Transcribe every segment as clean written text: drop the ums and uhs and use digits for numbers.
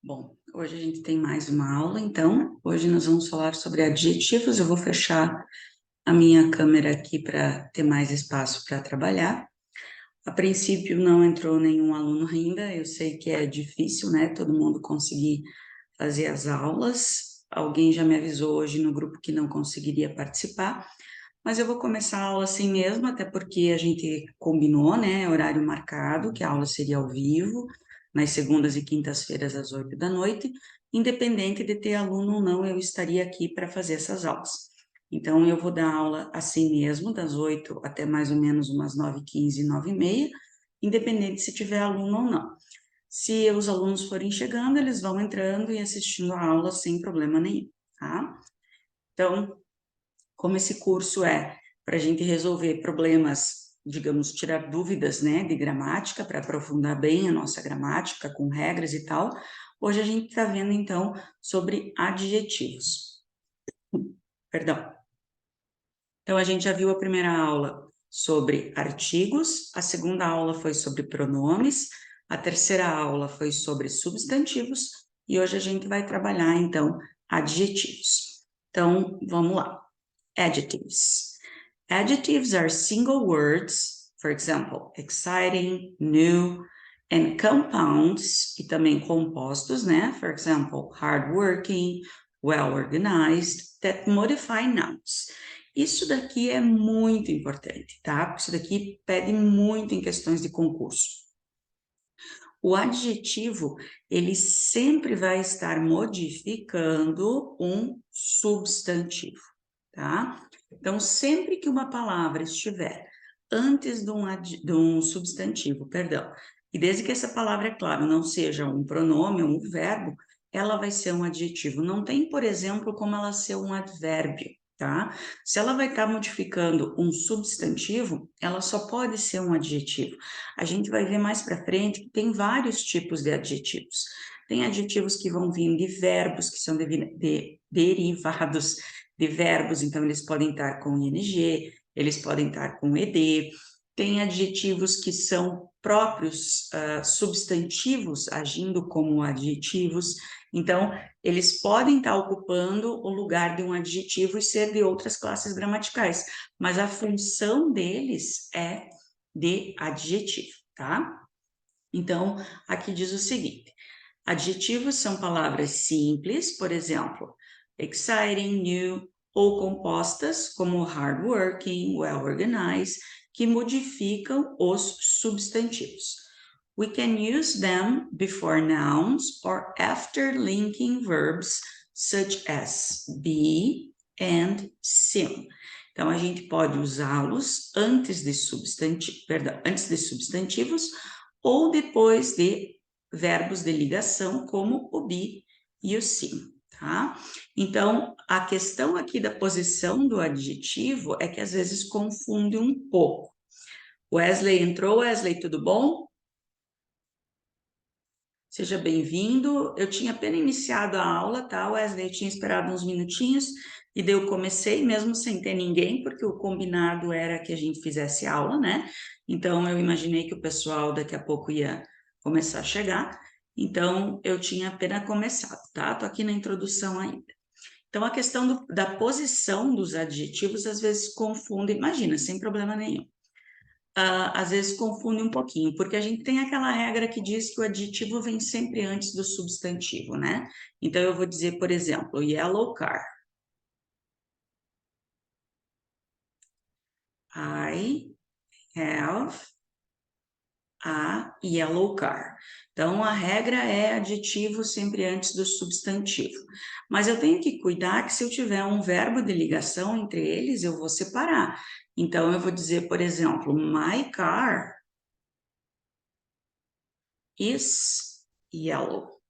Bom, hoje a gente tem mais uma aula, então. Hoje nós vamos falar sobre adjetivos. Eu vou fechar a minha câmera aqui para ter mais espaço para trabalhar. A princípio não entrou nenhum aluno ainda, eu sei que é difícil, né? Todo mundo conseguir fazer as aulas. Alguém já me avisou hoje no grupo que não conseguiria participar, mas eu vou começar a aula assim mesmo, até porque a gente combinou, né? Horário marcado, que a aula seria ao vivo, nas segundas e quintas-feiras, às 8 da noite. Independente de ter aluno ou não, eu estaria aqui para fazer essas aulas. Então, eu vou dar aula assim mesmo, das 8 até mais ou menos umas 9h15, 9h30, independente se tiver aluno ou não. Se os alunos forem chegando, eles vão entrando e assistindo a aula sem problema nenhum, tá? Então, como esse curso é para a gente resolver problemas, digamos, tirar dúvidas, né, de gramática, para aprofundar bem a nossa gramática com regras e tal, hoje a gente está vendo, então, sobre adjetivos. Perdão. Então, a gente já viu a primeira aula sobre artigos, a segunda aula foi sobre pronomes, a terceira aula foi sobre substantivos, e hoje a gente vai trabalhar, então, adjetivos. Então, vamos lá. Adjectives. Adjectives are single words, for example, exciting, new, and compounds, e também compostos, né? For example, hardworking, well organized, that modify nouns. Isso daqui é muito importante, tá? Porque isso daqui pede muito em questões de concurso. O adjetivo, ele sempre vai estar modificando um substantivo, tá? Então, sempre que uma palavra estiver antes de um substantivo, perdão, e desde que essa palavra, é claro, não seja um pronome ou um verbo, ela vai ser um adjetivo. Não tem, por exemplo, como ela ser um advérbio, tá? Se ela vai estar modificando um substantivo, ela só pode ser um adjetivo. A gente vai ver mais para frente que tem vários tipos de adjetivos. Tem adjetivos que vão vir de verbos, que são derivados de verbos, então eles podem estar com ing, eles podem estar com ed. Tem adjetivos que são próprios substantivos, agindo como adjetivos. Então, eles podem estar ocupando o lugar de um adjetivo e ser de outras classes gramaticais, mas a função deles é de adjetivo, tá? Então, aqui diz o seguinte: adjetivos são palavras simples, por exemplo, exciting, new, ou compostas, como hardworking, well organized, que modificam os substantivos. We can use them before nouns or after linking verbs such as be and sim. Então, a gente pode usá-los antes de substantivos ou depois de verbos de ligação, como o be e o sim, tá? Então, a questão aqui da posição do adjetivo é que às vezes confunde um pouco. Wesley entrou. Wesley, tudo bom? Seja bem-vindo. Eu tinha apenas iniciado a aula, tá, Wesley? Eu tinha esperado uns minutinhos e daí eu comecei mesmo sem ter ninguém, porque o combinado era que a gente fizesse aula, né? Então eu imaginei que o pessoal daqui a pouco ia começar a chegar. Então eu tinha apenas começado, tá? Tô aqui na introdução ainda. Então a questão da posição dos adjetivos às vezes confunde, imagina, sem problema nenhum. Às vezes confunde um pouquinho, porque a gente tem aquela regra que diz que o adjetivo vem sempre antes do substantivo, né? Então, eu vou dizer, por exemplo, yellow car. I have a yellow car. Então, a regra é adjetivo sempre antes do substantivo. Mas eu tenho que cuidar que se eu tiver um verbo de ligação entre eles, eu vou separar. Então, eu vou dizer, por exemplo, my car is yellow.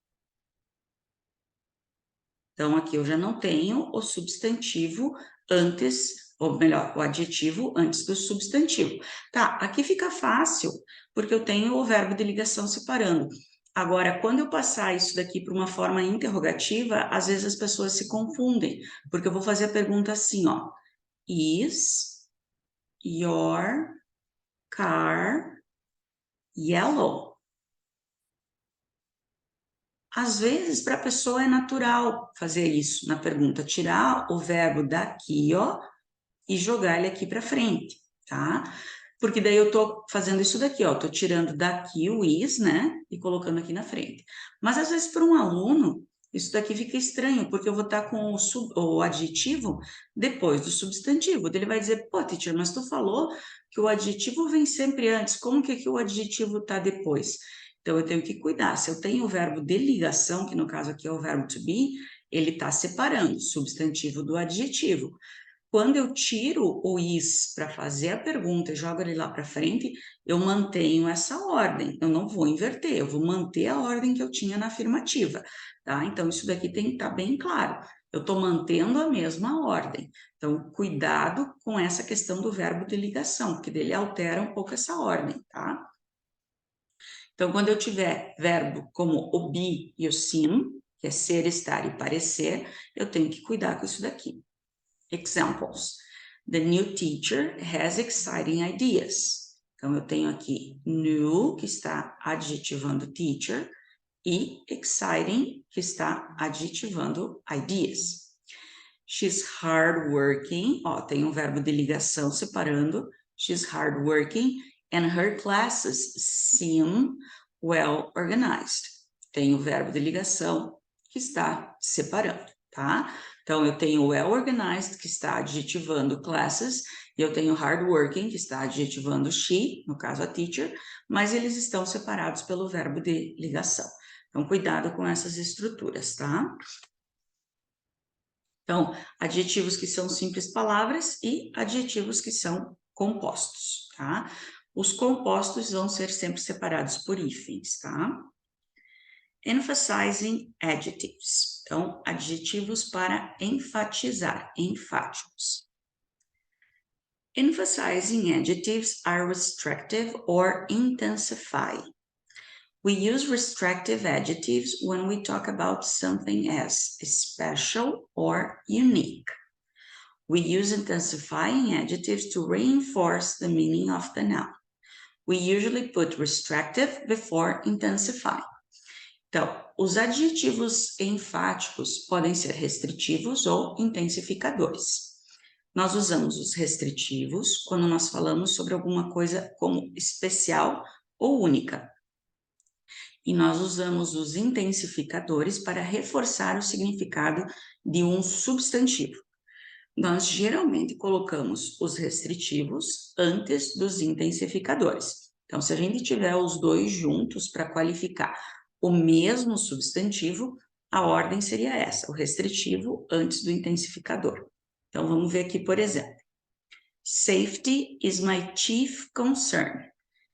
Então, aqui eu já não tenho o substantivo antes, ou melhor, o adjetivo antes do substantivo. Tá, aqui fica fácil, porque eu tenho o verbo de ligação separando. Agora, quando eu passar isso daqui para uma forma interrogativa, às vezes as pessoas se confundem, porque eu vou fazer a pergunta assim, ó. Is your car yellow? Às vezes, para a pessoa é natural fazer isso na pergunta, tirar o verbo daqui, ó, e jogar ele aqui para frente, tá? Porque daí eu tô fazendo isso daqui, ó, tô tirando daqui o is, né, e colocando aqui na frente. Mas às vezes para um aluno, isso daqui fica estranho, porque eu vou estar com o adjetivo depois do substantivo. Ele vai dizer, pô, teacher, mas tu falou que o adjetivo vem sempre antes, como que o adjetivo tá depois? Então eu tenho que cuidar. Se eu tenho o verbo de ligação, que no caso aqui é o verbo to be, ele está separando o substantivo do adjetivo. Quando eu tiro o is para fazer a pergunta e jogo ele lá para frente, eu mantenho essa ordem. Eu não vou inverter, eu vou manter a ordem que eu tinha na afirmativa, tá? Então, isso daqui tem que estar bem claro. Eu estou mantendo a mesma ordem. Então, cuidado com essa questão do verbo de ligação, porque dele altera um pouco essa ordem, tá? Então, quando eu tiver verbo como o be e o seem, que é ser, estar e parecer, eu tenho que cuidar com isso daqui. Examples. The new teacher has exciting ideas. Então, eu tenho aqui new, que está adjetivando teacher, e exciting, que está adjetivando ideas. She's hardworking. Ó, tem um verbo de ligação separando. She's hardworking and her classes seem well organized. Tem o verbo de ligação que está separando, tá? Então, eu tenho well organized, que está adjetivando classes, e eu tenho hardworking, que está adjetivando she, no caso a teacher, mas eles estão separados pelo verbo de ligação. Então, cuidado com essas estruturas, tá? Então, adjetivos que são simples palavras e adjetivos que são compostos, tá? Os compostos vão ser sempre separados por hífens, tá? Emphasizing adjectives. Então, adjetivos para enfatizar, enfáticos. Emphasizing adjectives are restrictive or intensify. We use restrictive adjectives when we talk about something as special or unique. We use intensifying adjectives to reinforce the meaning of the noun. We usually put restrictive before intensifying. Então, os adjetivos enfáticos podem ser restritivos ou intensificadores. Nós usamos os restritivos quando nós falamos sobre alguma coisa como especial ou única. E nós usamos os intensificadores para reforçar o significado de um substantivo. Nós geralmente colocamos os restritivos antes dos intensificadores. Então, se a gente tiver os dois juntos para qualificar o mesmo substantivo, a ordem seria essa, o restritivo antes do intensificador. Então, vamos ver aqui, por exemplo. Safety is my chief concern.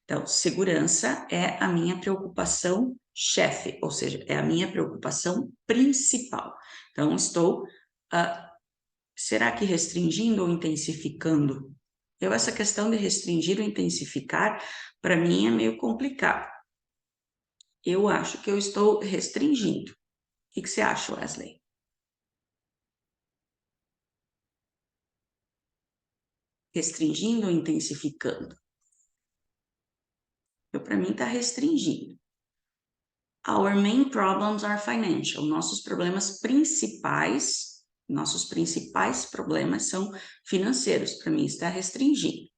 Então, segurança é a minha preocupação chefe, ou seja, é a minha preocupação principal. Então, estou, será que restringindo ou intensificando? Essa questão de restringir ou intensificar, para mim é meio complicado. Eu acho que eu estou restringindo. O que você acha, Wesley? Restringindo ou intensificando? Para mim, está restringindo. Our main problems are financial. Nossos principais problemas são financeiros. Para mim, está restringindo.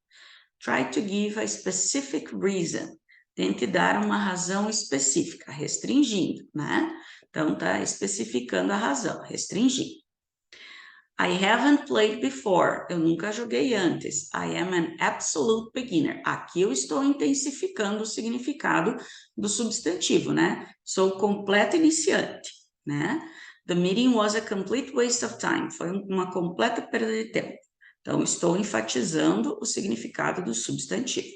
Try to give a specific reason. Tente dar uma razão específica, restringindo, né? Então, está especificando a razão, restringindo. I haven't played before. Eu nunca joguei antes. I am an absolute beginner. Aqui eu estou intensificando o significado do substantivo, né? Sou completo iniciante, né? The meeting was a complete waste of time. Foi uma completa perda de tempo. Então, estou enfatizando o significado do substantivo.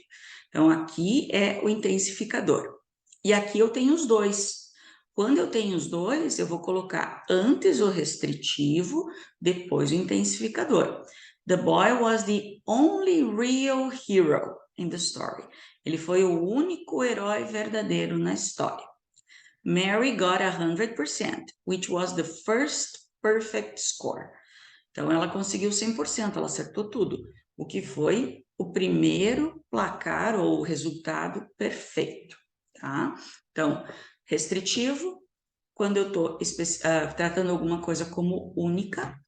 Então, aqui é o intensificador. E aqui eu tenho os dois. Quando eu tenho os dois, eu vou colocar antes o restritivo, depois o intensificador. The boy was the only real hero in the story. Ele foi o único herói verdadeiro na história. Mary got 100%, which was the first perfect score. Então, ela conseguiu 100%, ela acertou tudo, o que foi o primeiro placar ou o resultado perfeito, tá? Então, restritivo, quando eu estou tratando alguma coisa como única,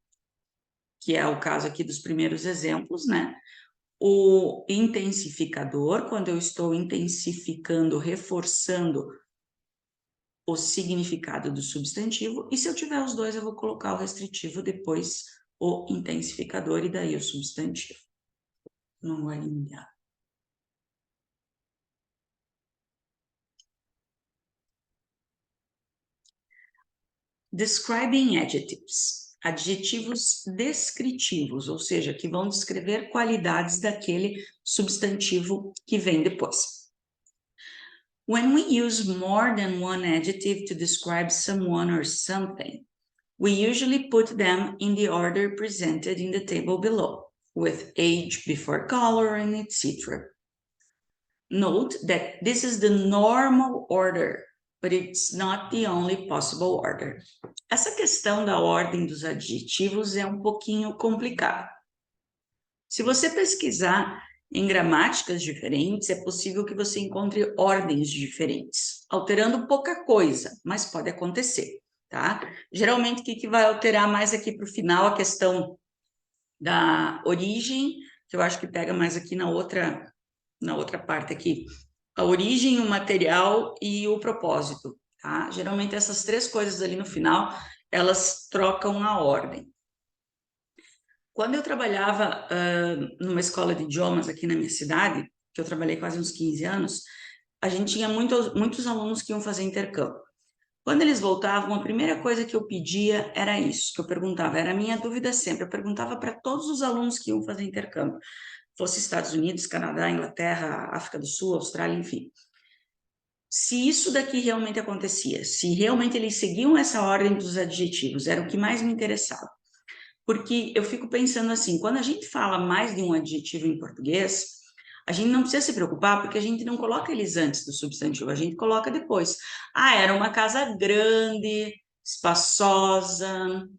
que é o caso aqui dos primeiros exemplos, né? O intensificador, quando eu estou intensificando, reforçando o significado do substantivo, e se eu tiver os dois, eu vou colocar o restritivo, depois o intensificador e daí o substantivo. Não vai ligar. Describing adjectives. Adjetivos descritivos, ou seja, que vão descrever qualidades daquele substantivo que vem depois. When we use more than one adjective to describe someone or something, we usually put them in the order presented in the table below, with age before color and etc. Note that this is the normal order, but it's not the only possible order. Essa questão da ordem dos adjetivos é um pouquinho complicada. Se você pesquisar em gramáticas diferentes, é possível que você encontre ordens diferentes, alterando pouca coisa, mas pode acontecer, tá? Geralmente, o que vai alterar mais aqui para o final? A questão da origem, que eu acho que pega mais aqui na outra parte aqui. A origem, o material e o propósito, tá? Geralmente, essas três coisas ali no final, elas trocam a ordem. Quando eu trabalhava numa escola de idiomas aqui na minha cidade, que eu trabalhei quase uns 15 anos, a gente tinha muitos alunos que iam fazer intercâmbio. Quando eles voltavam, a primeira coisa que eu pedia era isso, que eu perguntava, era a minha dúvida sempre, eu perguntava para todos os alunos que iam fazer intercâmbio, fosse Estados Unidos, Canadá, Inglaterra, África do Sul, Austrália, enfim. Se isso daqui realmente acontecia, se realmente eles seguiam essa ordem dos adjetivos, era o que mais me interessava. Porque eu fico pensando assim, quando a gente fala mais de um adjetivo em português, a gente não precisa se preocupar, porque a gente não coloca eles antes do substantivo, a gente coloca depois. Ah, era uma casa grande, espaçosa,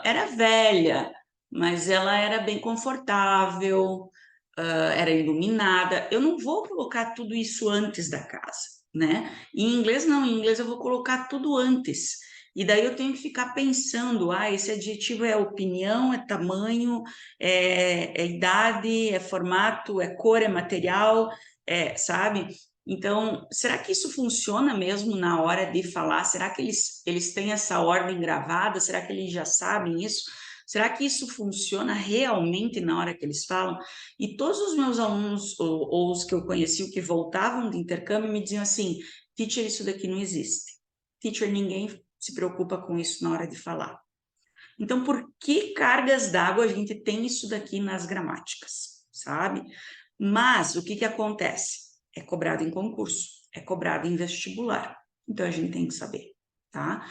era velha, mas ela era bem confortável, era iluminada. Eu não vou colocar tudo isso antes da casa, né? Em inglês, não, em inglês eu vou colocar tudo antes. E daí eu tenho que ficar pensando, esse adjetivo é opinião, é tamanho, é idade, é formato, é cor, é material, sabe? Então, será que isso funciona mesmo na hora de falar? Será que eles têm essa ordem gravada? Será que eles já sabem isso? Será que isso funciona realmente na hora que eles falam? E todos os meus alunos, ou os que eu conheci, o que voltavam de intercâmbio, me diziam assim, teacher, isso daqui não existe. Teacher, ninguém se preocupa com isso na hora de falar. Então, por que cargas d'água a gente tem isso daqui nas gramáticas, sabe? Mas o que acontece? É cobrado em concurso, é cobrado em vestibular. Então, a gente tem que saber, tá?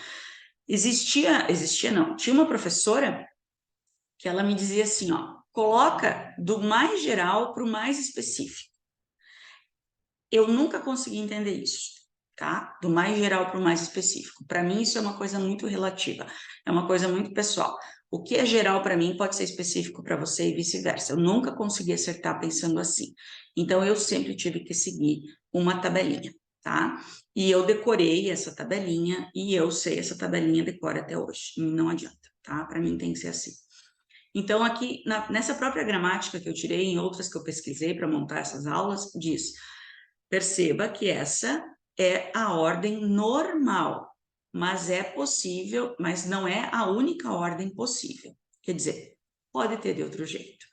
Tinha uma professora que ela me dizia assim, ó, coloca do mais geral para o mais específico. Eu nunca consegui entender isso, tá? Do mais geral para o mais específico. Para mim, isso é uma coisa muito relativa, é uma coisa muito pessoal. O que é geral para mim pode ser específico para você e vice-versa. Eu nunca consegui acertar pensando assim. Então, eu sempre tive que seguir uma tabelinha, tá? E eu decorei essa tabelinha e eu sei essa tabelinha, decoro até hoje. Não adianta, tá? Para mim tem que ser assim. Então, aqui, nessa própria gramática que eu tirei, em outras que eu pesquisei para montar essas aulas, diz: perceba que essa é a ordem normal, mas é possível, mas não é a única ordem possível. Quer dizer, pode ter de outro jeito.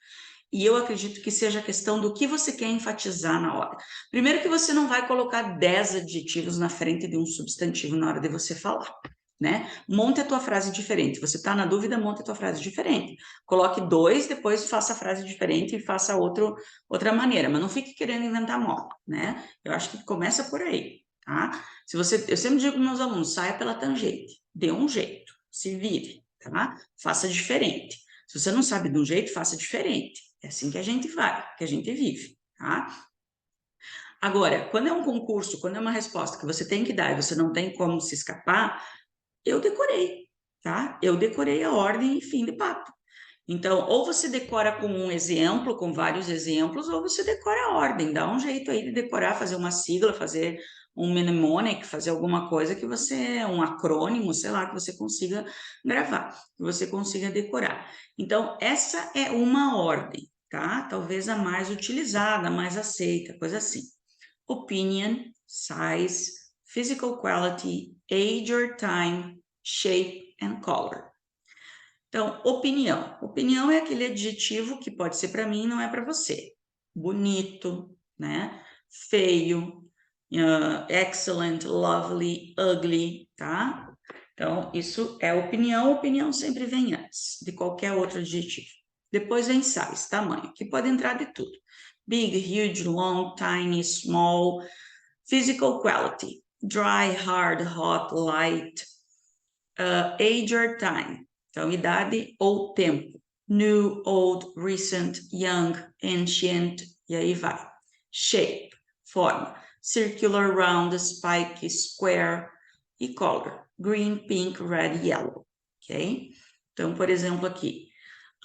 E eu acredito que seja a questão do que você quer enfatizar na hora. Primeiro que você não vai colocar 10 adjetivos na frente de um substantivo na hora de você falar, né? Monte a tua frase diferente. Você está na dúvida, monte a tua frase diferente. Coloque 2, depois faça a frase diferente e faça outra maneira. Mas não fique querendo inventar moda, né? Eu acho que começa por aí, tá? Eu sempre digo para meus alunos, saia pela tangente. Dê um jeito, se vire, tá? Faça diferente. Se você não sabe de um jeito, faça diferente. É assim que a gente vai, que a gente vive, tá? Agora, quando é um concurso, quando é uma resposta que você tem que dar e você não tem como se escapar, eu decorei, tá? Eu decorei a ordem e fim de papo. Então, ou você decora com um exemplo, com vários exemplos, ou você decora a ordem, dá um jeito aí de decorar, fazer uma sigla, fazer um mnemonic, fazer alguma coisa que você, um acrônimo, sei lá, que você consiga gravar, que você consiga decorar. Então, essa é uma ordem, tá? Talvez a mais utilizada, a mais aceita, coisa assim. Opinion, size, physical quality, age or time, shape and color. Então, opinião. Opinião é aquele adjetivo que pode ser para mim e não é para você. Bonito, né? Feio, excellent, lovely, ugly, tá? Então, isso é opinião. Opinião sempre vem antes de qualquer outro adjetivo. Depois vem size, tamanho, que pode entrar de tudo. Big, huge, long, tiny, small. Physical quality, dry, hard, hot, light. Age or time, então idade ou tempo. New, old, recent, young, ancient, e aí vai. Shape, forma. Circular, round, spike, square e color. Green, pink, red, yellow. Ok? Então, por exemplo, aqui.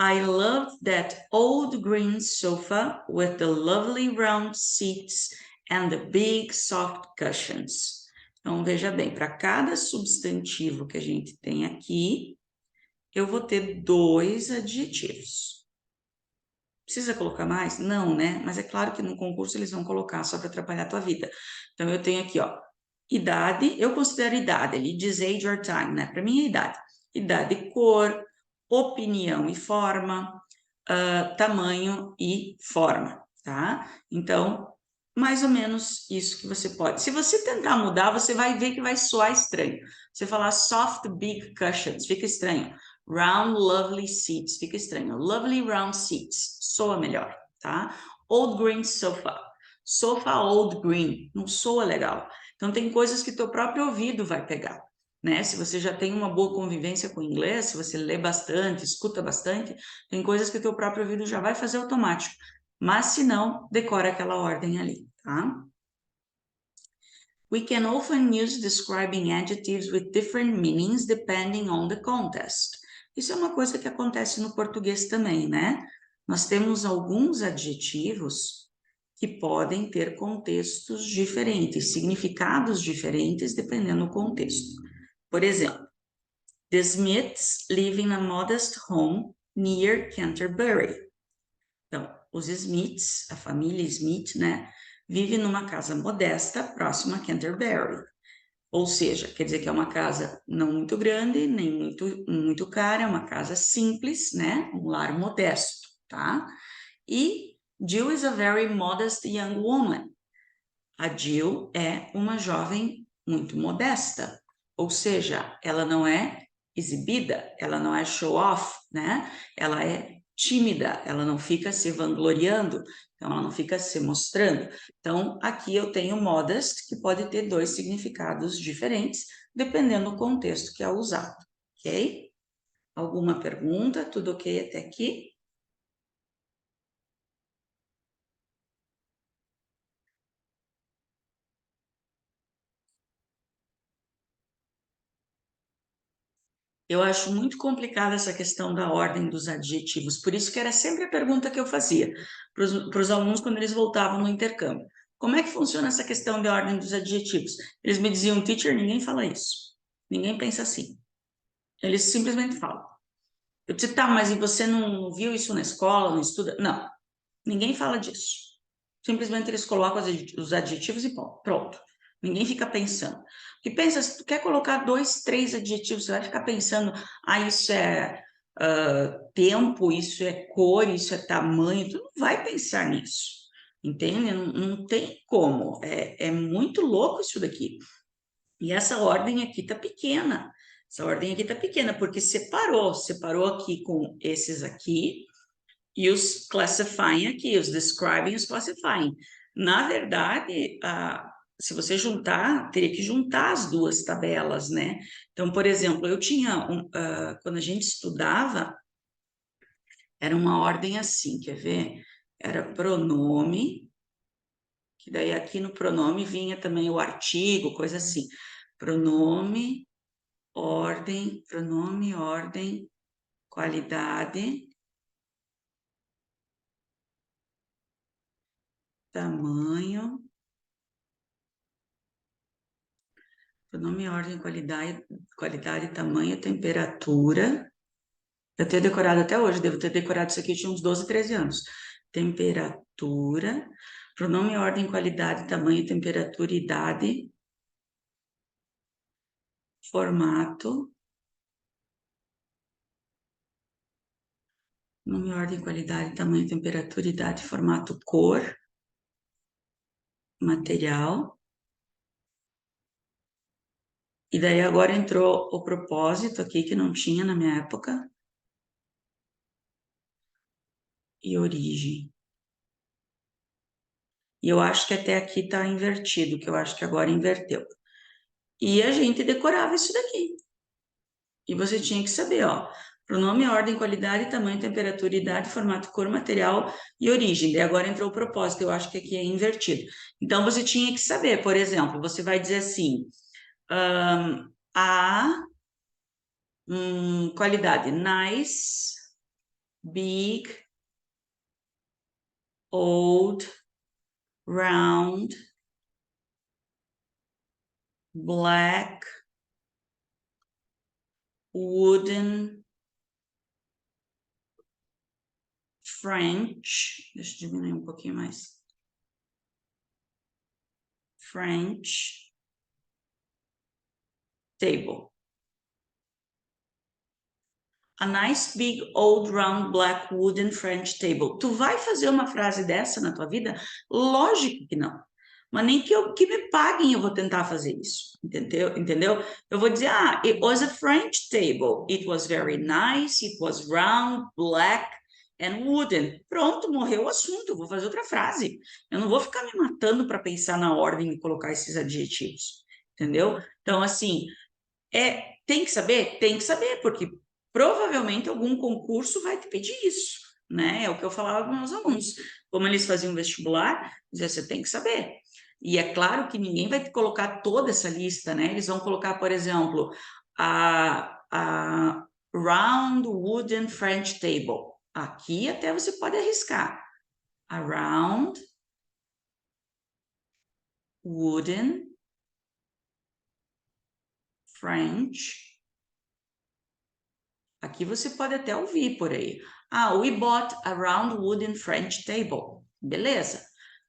I love that old green sofa with the lovely round seats and the big soft cushions. Então, veja bem, para cada substantivo que a gente tem aqui, eu vou ter dois adjetivos. Precisa colocar mais? Não, né? Mas é claro que no concurso eles vão colocar só para atrapalhar a tua vida. Então, eu tenho aqui, ó, idade, eu considero idade, ele diz age or time, né? Para mim é idade. Idade, cor, opinião e forma, tamanho e forma, tá? Então, mais ou menos isso que você pode. Se você tentar mudar, você vai ver que vai soar estranho. Você falar soft big cushions, fica estranho. Round lovely seats, fica estranho. Lovely round seats, soa melhor, tá? Old green sofa. Sofa old green, não soa legal. Então tem coisas que teu próprio ouvido vai pegar, né? Se você já tem uma boa convivência com o inglês, se você lê bastante, escuta bastante, tem coisas que o teu próprio ouvido já vai fazer automático. Mas se não, decora aquela ordem ali, tá? We can often use describing adjectives with different meanings depending on the context. Isso é uma coisa que acontece no português também, né? Nós temos alguns adjetivos que podem ter contextos diferentes, significados diferentes, dependendo do contexto. Por exemplo, the Smiths live in a modest home near Canterbury. Então, os Smiths, a família Smith, né, vive numa casa modesta próxima a Canterbury. Ou seja, quer dizer que é uma casa não muito grande, nem muito cara, é uma casa simples, né, um lar modesto, tá? E Jill is a very modest young woman. A Jill é uma jovem muito modesta, ou seja, ela não é exibida, ela não é show off, né? Ela é tímida, ela não fica se vangloriando, então ela não fica se mostrando. Então, aqui eu tenho modest, que pode ter dois significados diferentes, dependendo do contexto que é usado, ok? Alguma pergunta? Tudo ok até aqui? Eu acho muito complicada essa questão da ordem dos adjetivos, por isso que era sempre a pergunta que eu fazia para os alunos quando eles voltavam no intercâmbio. Como é que funciona essa questão de ordem dos adjetivos? Eles me diziam, teacher, ninguém fala isso. Ninguém pensa assim. Eles simplesmente falam. Eu disse, tá, mas e você não viu isso na escola, não estuda? Não, ninguém fala disso. Simplesmente eles colocam os adjetivos e pronto. Ninguém fica pensando. Porque pensa, se tu quer colocar dois, três adjetivos, você vai ficar pensando, ah, isso é tempo, isso é cor, isso é tamanho, tu não vai pensar nisso. Entende? Não, não tem como. É muito louco isso daqui. E essa ordem aqui tá pequena. Essa ordem aqui tá pequena, porque separou aqui com esses aqui, e os classifying aqui, os describing e os classifying. Na verdade, se você juntar, teria que juntar as duas tabelas, né? Então, por exemplo, eu tinha, quando a gente estudava, era uma ordem assim, quer ver? Era pronome, que daí aqui no pronome vinha também o artigo, coisa assim. Pronome, ordem, qualidade, tamanho, Pronome, ordem, qualidade, tamanho, temperatura. Eu tenho decorado até hoje, devo ter decorado isso aqui, eu tinha uns 12, 13 anos. Temperatura, pronome, ordem, qualidade, tamanho, temperatura, idade, formato, nome, ordem, qualidade, tamanho, temperatura, idade, formato, cor, material. E daí agora entrou o propósito aqui, que não tinha na minha época, e origem. E eu acho que até aqui está invertido, que eu acho que agora inverteu. E a gente decorava isso daqui. E você tinha que saber, ó, pronome, ordem, qualidade, tamanho, temperatura, idade, formato, cor, material e origem. Daí agora entrou o propósito, eu acho que aqui é invertido. Então você tinha que saber, por exemplo, você vai dizer assim, qualidade, nice, big, old, round, black, wooden, French, deixa eu diminuir um pouquinho mais. French table. A nice big old round black wooden French table. Tu vai fazer uma frase dessa na tua vida? Lógico que não. Mas nem que me paguem eu vou tentar fazer isso, entendeu? Eu vou dizer, it was a French table. It was very nice, it was round, black and wooden. Pronto, morreu o assunto, eu vou fazer outra frase. Eu não vou ficar me matando para pensar na ordem e colocar esses adjetivos, entendeu? Então, assim, tem que saber? Tem que saber, porque provavelmente algum concurso vai te pedir isso, né? É o que eu falava para meus alunos. Como eles faziam vestibular, dizia, você tem que saber. E é claro que ninguém vai te colocar toda essa lista, né? Eles vão colocar, por exemplo, a round wooden French table. Aqui até você pode arriscar. A round wooden French. Aqui você pode até ouvir por aí. We bought a round wooden French table. Beleza.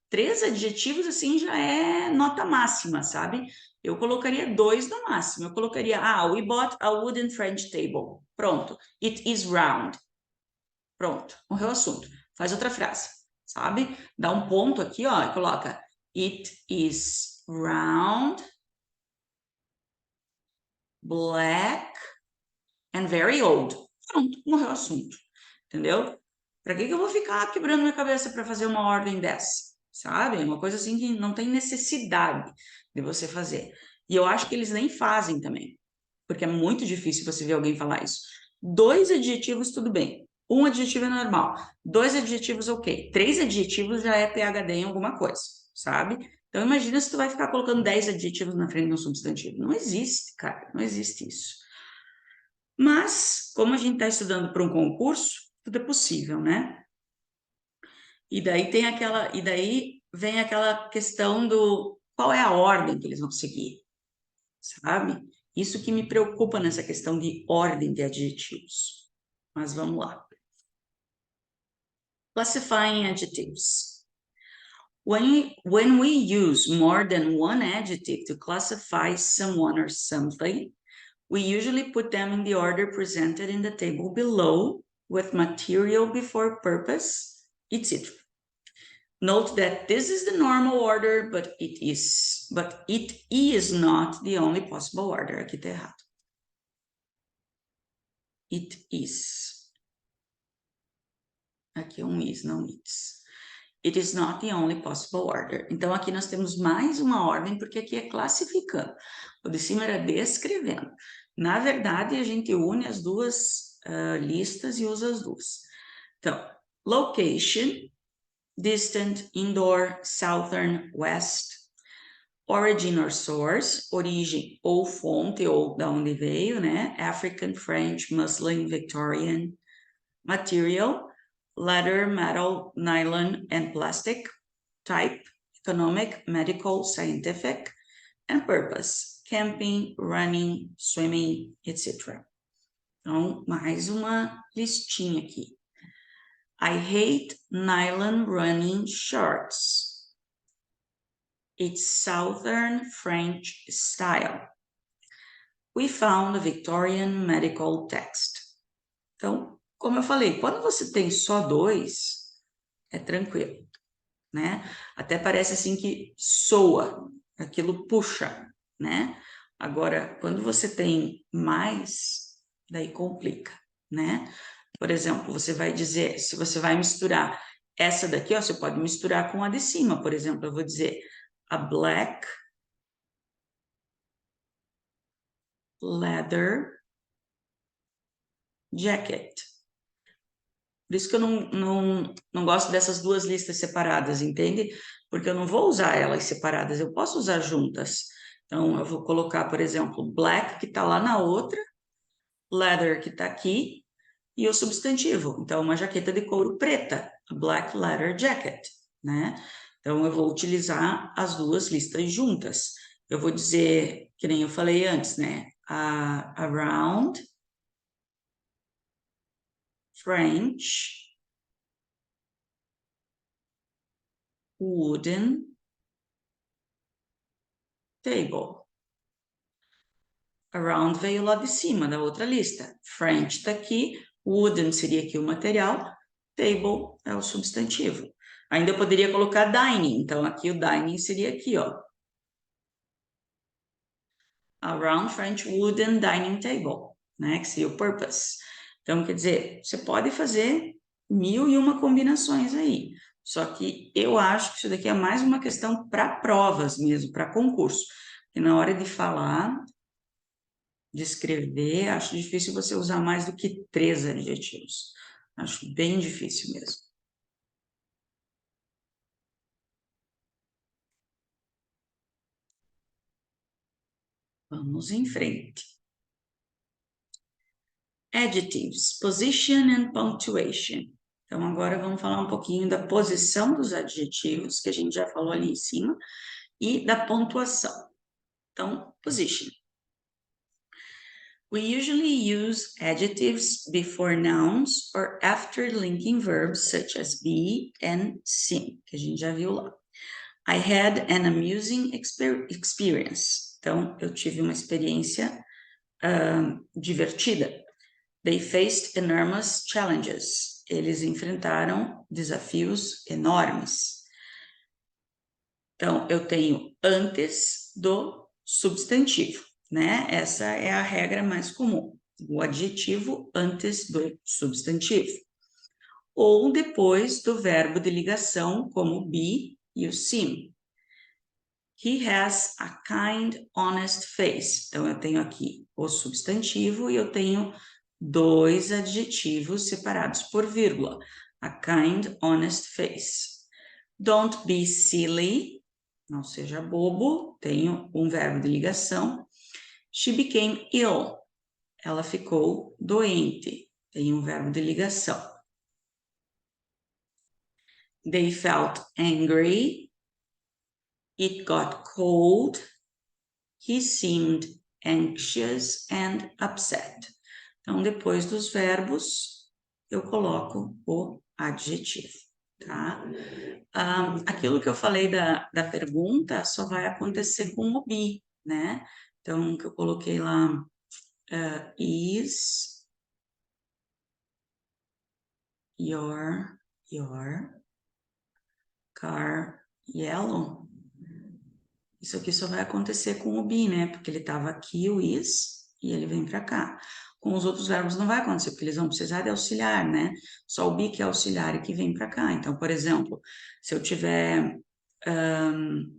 3 adjetivos assim já é nota máxima, sabe? Eu colocaria 2 no máximo. Eu colocaria, we bought a wooden French table. Pronto. It is round. Pronto. Morreu o assunto. Faz outra frase, sabe? Dá um ponto aqui, ó, e coloca it is round, black and very old. Pronto, morreu o assunto. Entendeu? Para que eu vou ficar quebrando minha cabeça para fazer uma ordem dessa? Sabe? É uma coisa assim que não tem necessidade de você fazer. E eu acho que eles nem fazem também, porque é muito difícil você ver alguém falar isso. 2 adjetivos, tudo bem. 1 adjetivo é normal. 2 adjetivos, ok. 3 adjetivos já é PhD em alguma coisa, sabe? Então, imagina se tu vai ficar colocando 10 adjetivos na frente de um substantivo. Não existe, cara. Não existe isso. Mas, como a gente está estudando para um concurso, tudo é possível, né? E daí vem aquela questão do qual é a ordem que eles vão seguir, sabe? Isso que me preocupa nessa questão de ordem de adjetivos. Mas vamos lá. Classifying adjectives. When we use more than one adjective to classify someone or something, we usually put them in the order presented in the table below, with material before purpose, etc. Note that this is the normal order, but it is not the only possible order. Aqui tá errado. It is. Aqui é um is, não it's. It is not the only possible order. Então, aqui nós temos mais uma ordem, porque aqui é classificando. O de cima era descrevendo. Na verdade, a gente une as duas listas e usa as duas. Então, location, distant, indoor, southern, west. Origin or source, origem ou fonte, ou da onde veio, né? African, French, Muslim, Victorian. Material, leather, metal, nylon, and plastic. Type, economic, medical, scientific. And purpose, camping, running, swimming, etc. Então, mais uma listinha aqui. I hate nylon running shorts. It's Southern French style. We found a Victorian medical text. Então, como eu falei, quando você tem só dois, é tranquilo, né? Até parece assim que soa, aquilo puxa, né? Agora, quando você tem mais, daí complica, né? Por exemplo, você vai dizer, se você vai misturar essa daqui, ó, você pode misturar com a de cima, por exemplo, eu vou dizer a black leather jacket. Por isso que eu não gosto dessas duas listas separadas, entende? Porque eu não vou usar elas separadas, eu posso usar juntas. Então, eu vou colocar, por exemplo, black, que está lá na outra, leather, que está aqui, e o substantivo. Então, uma jaqueta de couro preta, a black leather jacket, né? Então, eu vou utilizar as duas listas juntas. Eu vou dizer, que nem eu falei antes, né? Around French wooden table. Around veio lá de cima, da outra lista. French está aqui, wooden seria aqui o material, table é o substantivo. Ainda eu poderia colocar dining, então aqui o dining seria aqui, ó. Around French wooden dining table, né, que seria o purpose. Então, quer dizer, você pode fazer 1001 combinações aí. Só que eu acho que isso daqui é mais uma questão para provas mesmo, para concurso. E na hora de falar, de escrever, acho difícil você usar mais do que 3 adjetivos. Acho bem difícil mesmo. Vamos em frente. Adjectives, position and punctuation. Então, agora vamos falar um pouquinho da posição dos adjetivos, que a gente já falou ali em cima, e da pontuação. Então, position. We usually use adjectives before nouns or after linking verbs such as be and seem, que a gente já viu lá. I had an amusing experience. Então, eu tive uma experiência divertida. They faced enormous challenges. Eles enfrentaram desafios enormes. Então, eu tenho antes do substantivo, né? Essa é a regra mais comum. O adjetivo antes do substantivo. Ou depois do verbo de ligação, como be e o seem. He has a kind, honest face. Então, eu tenho aqui o substantivo e eu tenho dois adjetivos separados por vírgula. A kind, honest face. Don't be silly. Não seja bobo. Tenho um verbo de ligação. She became ill. Ela ficou doente. Tem um verbo de ligação. They felt angry. It got cold. He seemed anxious and upset. Então, depois dos verbos, eu coloco o adjetivo, tá? Aquilo que eu falei da pergunta só vai acontecer com o be, né? Então, que eu coloquei lá, is your car yellow? Isso aqui só vai acontecer com o be, né? Porque ele estava aqui, o is, e ele vem para cá. Com os outros verbos não vai acontecer, porque eles vão precisar de auxiliar, né? Só o be que é auxiliar e que vem para cá. Então, por exemplo, se eu tiver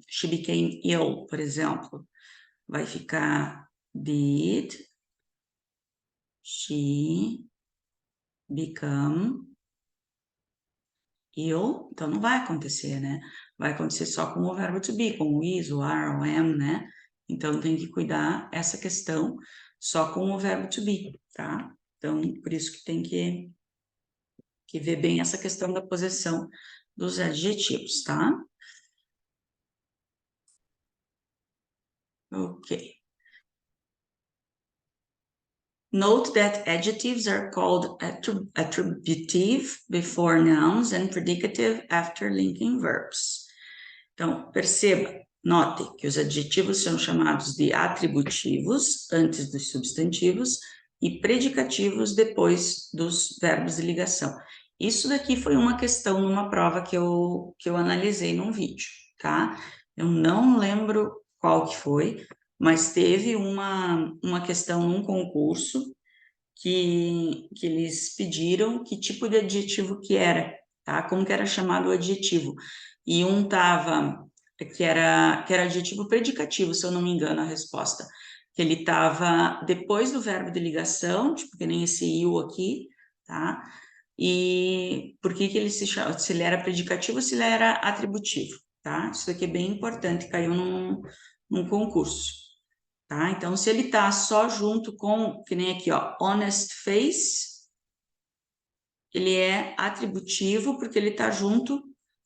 she became ill, por exemplo, vai ficar did she become ill? Então, não vai acontecer, né? Vai acontecer só com o verbo to be, com o is, o are, o am, né? Então, tem que cuidar essa questão só com o verbo to be, tá? Então, por isso que tem que ver bem essa questão da posição dos adjetivos, tá? Ok. Note that adjectives are called attributive before nouns and predicative after linking verbs. Então, perceba, note que os adjetivos são chamados de atributivos antes dos substantivos e predicativos depois dos verbos de ligação. Isso daqui foi uma questão numa prova que eu analisei num vídeo, tá? Eu não lembro qual que foi, mas teve uma questão num concurso que eles pediram que tipo de adjetivo que era, tá? Como que era chamado o adjetivo. E um tava, que era adjetivo predicativo, se eu não me engano, a resposta. Que ele estava depois do verbo de ligação, tipo que nem esse you aqui, tá? E por que ele se ele era predicativo ou se ele era atributivo, tá? Isso aqui é bem importante, caiu num concurso. Tá? Então, se ele tá só junto com, que nem aqui, ó, honest face, ele é atributivo porque ele tá junto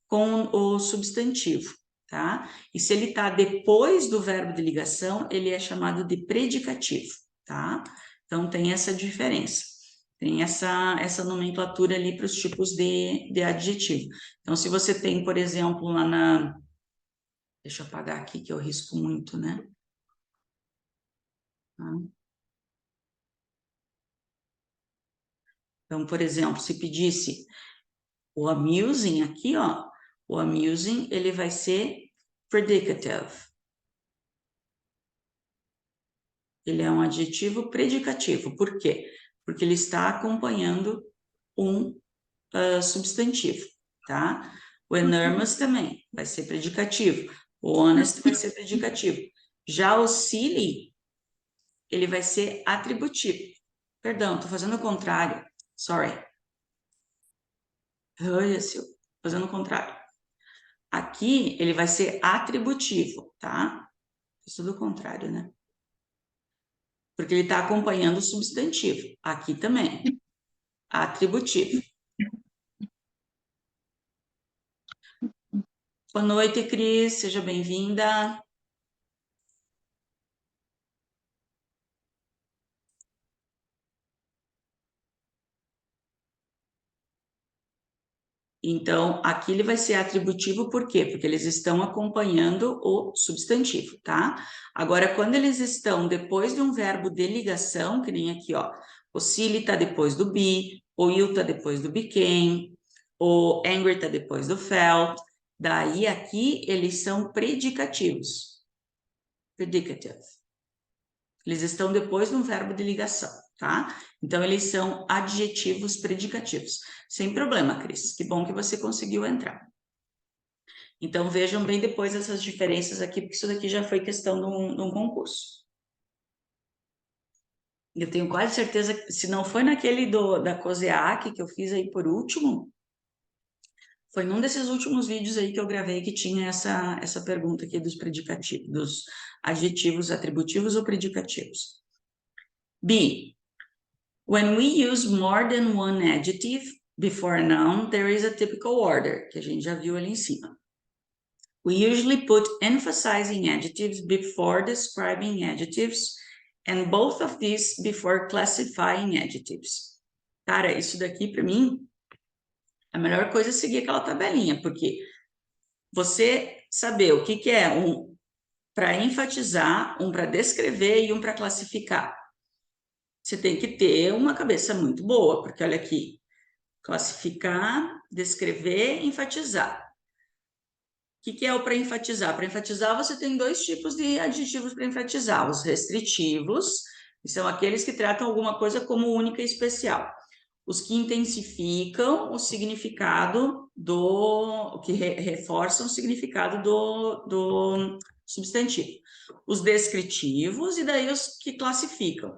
com o substantivo, tá? E se ele tá depois do verbo de ligação, ele é chamado de predicativo, tá? Então, tem essa diferença. Tem essa nomenclatura ali para os tipos de adjetivo. Então, se você tem, por exemplo, lá na... Deixa eu apagar aqui que eu risco muito, né? Tá? Então, por exemplo, se pedisse o amusing aqui, ó, o amusing, ele vai ser predicative. Ele é um adjetivo predicativo. Por quê? Porque ele está acompanhando um substantivo, tá? O enormous também vai ser predicativo. O honest vai ser predicativo. Já o silly, ele vai ser atributivo. Perdão, estou fazendo o contrário. Sorry. Fazendo o contrário. Aqui, ele vai ser atributivo, tá? Isso do contrário, né? Porque ele está acompanhando o substantivo. Aqui também, atributivo. Boa noite, Cris, seja bem-vinda. Então, aqui ele vai ser atributivo, por quê? Porque eles estão acompanhando o substantivo, tá? Agora, quando eles estão depois de um verbo de ligação, que nem aqui, ó, o silly está depois do be, o you está depois do became, o angry está depois do felt, daí aqui eles são predicativos. Predicative. Eles estão depois de um verbo de ligação, tá? Então, eles são adjetivos predicativos. Sem problema, Cris. Que bom que você conseguiu entrar. Então, vejam bem depois essas diferenças aqui, porque isso daqui já foi questão de um concurso. Eu tenho quase certeza que, se não foi naquele da COSEAC que eu fiz aí por último, foi num desses últimos vídeos aí que eu gravei que tinha essa pergunta aqui dos predicativos, dos adjetivos atributivos ou predicativos. B. When we use more than one adjective before a noun, there is a typical order, que a gente já viu ali em cima. We usually put emphasizing adjectives before describing adjectives and both of these before classifying adjectives. Cara, isso daqui para mim, a melhor coisa é seguir aquela tabelinha, porque você saber o que é um para enfatizar, um para descrever e um para classificar. Você tem que ter uma cabeça muito boa, porque olha aqui, classificar, descrever, enfatizar. O que é o para enfatizar? Para enfatizar, você tem dois tipos de adjetivos para enfatizar: os restritivos, que são aqueles que tratam alguma coisa como única e especial. Os que intensificam o significado que reforçam o significado do substantivo. Os descritivos e daí os que classificam.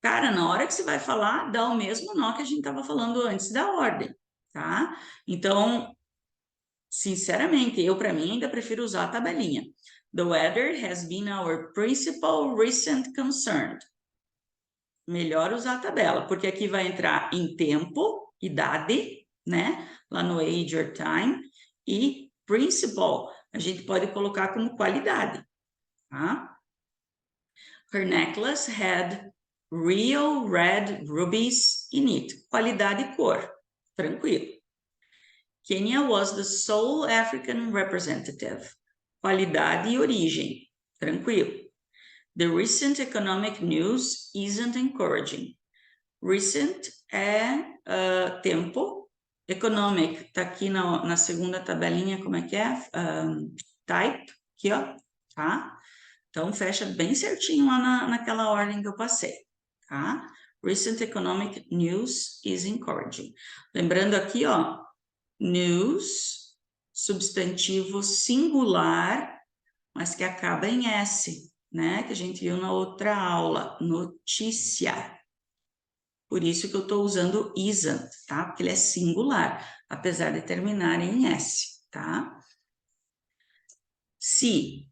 Cara, na hora que você vai falar, dá o mesmo nó que a gente estava falando antes da ordem, tá? Então, sinceramente, eu, para mim, ainda prefiro usar a tabelinha. The weather has been our principal recent concern. Melhor usar a tabela, porque aqui vai entrar em tempo, idade, né? Lá no age or time. E principal, a gente pode colocar como qualidade, tá? Her necklace had real red rubies in it. Qualidade e cor, tranquilo. Kenya was the sole African representative. Qualidade e origem, tranquilo. The recent economic news isn't encouraging. Recent é tempo. Economic, está aqui na segunda tabelinha, como é que é? Type, aqui, ó, tá? Então, fecha bem certinho lá naquela ordem que eu passei, tá? Recent economic news is encouraging. Lembrando aqui, ó, news, substantivo singular, mas que acaba em S, né? Que a gente viu na outra aula, notícia. Por isso que eu estou usando isn't, tá? Porque ele é singular, apesar de terminar em S, tá? C.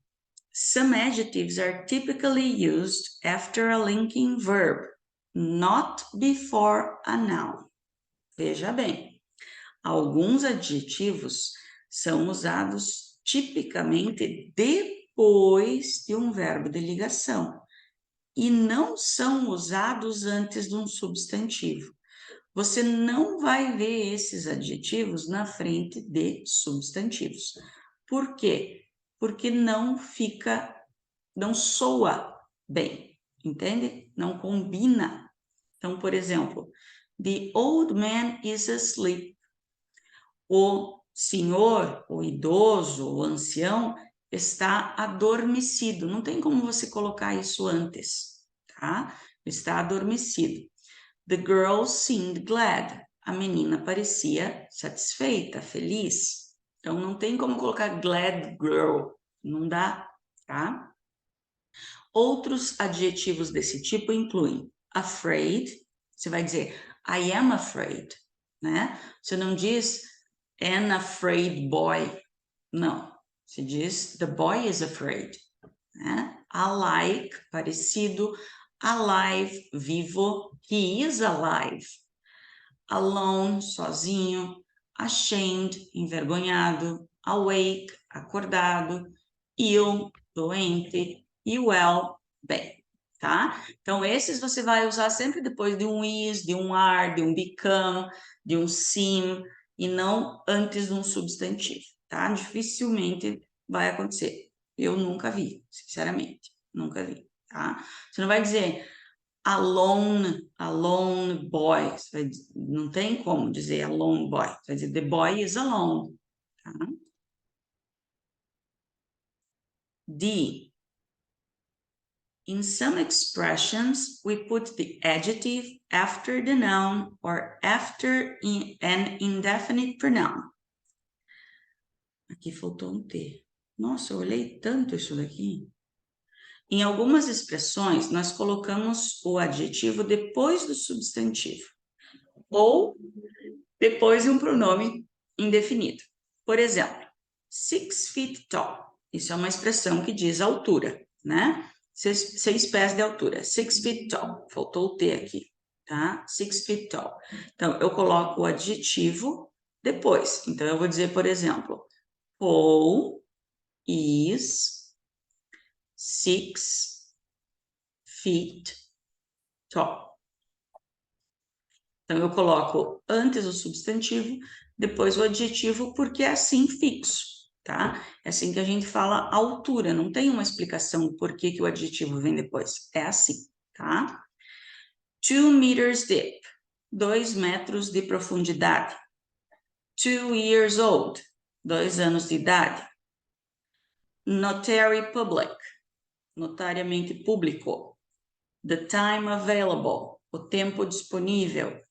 Some adjectives are typically used after a linking verb, not before a noun. Veja bem, alguns adjetivos são usados tipicamente depois de um verbo de ligação e não são usados antes de um substantivo. Você não vai ver esses adjetivos na frente de substantivos. Por quê? Porque não soa bem, entende? Não combina. Então, por exemplo, the old man is asleep. O senhor, o idoso, o ancião está adormecido. Não tem como você colocar isso antes, tá? Está adormecido. The girl seemed glad. A menina parecia satisfeita, feliz. Então, não tem como colocar glad girl. Não dá, tá? Outros adjetivos desse tipo incluem afraid. Você vai dizer, I am afraid, né? Você não diz an afraid boy. Não. Você diz, the boy is afraid. Né? Alike, parecido. Alive, vivo. He is alive. Alone, sozinho. Ashamed, envergonhado. Awake, acordado. Ill, doente. E well, bem, tá? Então, esses você vai usar sempre depois de um is, de um are, de um become, de um seem, e não antes de um substantivo, tá? Dificilmente vai acontecer. Eu nunca vi, sinceramente, nunca vi, tá? Você não vai dizer alone boy, não tem como dizer alone boy, você vai dizer the boy is alone, tá? D. In some expressions, we put the adjective after the noun or after an indefinite pronoun. Aqui faltou um T. Nossa, eu olhei tanto isso daqui. Em algumas expressões, nós colocamos o adjetivo depois do substantivo ou depois de um pronome indefinido. Por exemplo, 6 feet tall. Isso é uma expressão que diz altura, né? 6 pés de altura. 6 feet tall. Faltou o T aqui, tá? 6 feet tall. Então, eu coloco o adjetivo depois. Então, eu vou dizer, por exemplo, Paul is 6 feet tall. Então, eu coloco antes o substantivo, depois o adjetivo, porque é assim fixo, tá? É assim que a gente fala altura, não tem uma explicação do porquê que o adjetivo vem depois. É assim, tá? 2 meters deep, 2 metros de profundidade. 2 years old, 2 anos de idade. Notary public, notariamente público. The time available, o tempo disponível.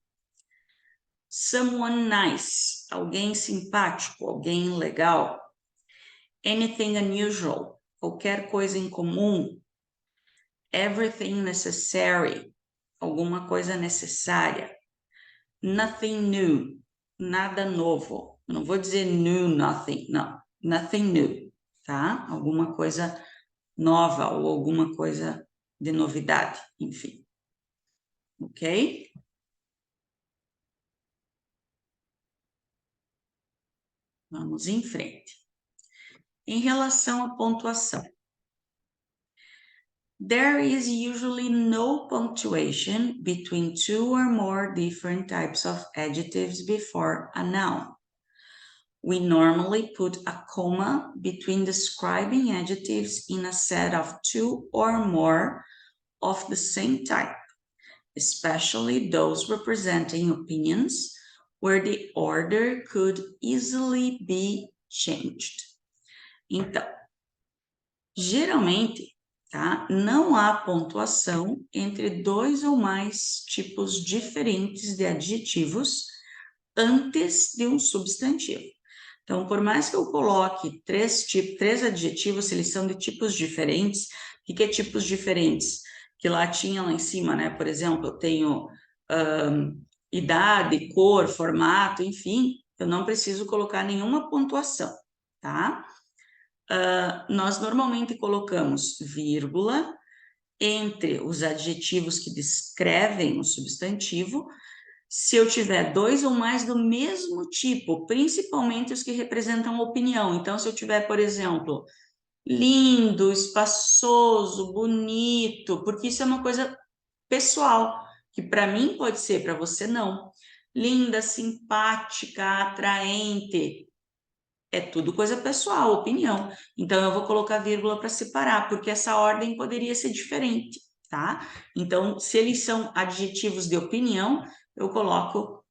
Someone nice, alguém simpático, alguém legal. Anything unusual, qualquer coisa incomum. Everything necessary, alguma coisa necessária. Nothing new, nada novo. Eu não vou dizer new nothing, não. Nothing new, tá? Alguma coisa nova ou alguma coisa de novidade, enfim. Ok? Vamos em frente. Em relação à pontuação, There is usually no punctuation between two or more different types of adjectives before a noun. We normally put a comma between describing adjectives in a set of two or more of the same type, especially those representing opinions where the order could easily be changed. Então, geralmente, tá, não há pontuação entre dois ou mais tipos diferentes de adjetivos antes de um substantivo. Então, por mais que eu coloque três adjetivos, se eles são de tipos diferentes, o que é tipos diferentes? Que lá tinha lá em cima, né? Por exemplo, eu tenho idade, cor, formato, enfim, eu não preciso colocar nenhuma pontuação, tá? Nós normalmente colocamos vírgula entre os adjetivos que descrevem o substantivo, se eu tiver dois ou mais do mesmo tipo, principalmente os que representam opinião. Então, se eu tiver, por exemplo, lindo, espaçoso, bonito, porque isso é uma coisa pessoal, que para mim pode ser, para você não. Linda, simpática, atraente, é tudo coisa pessoal, opinião. Então, eu vou colocar vírgula para separar, porque essa ordem poderia ser diferente, tá? Então, se eles são adjetivos de opinião, eu coloco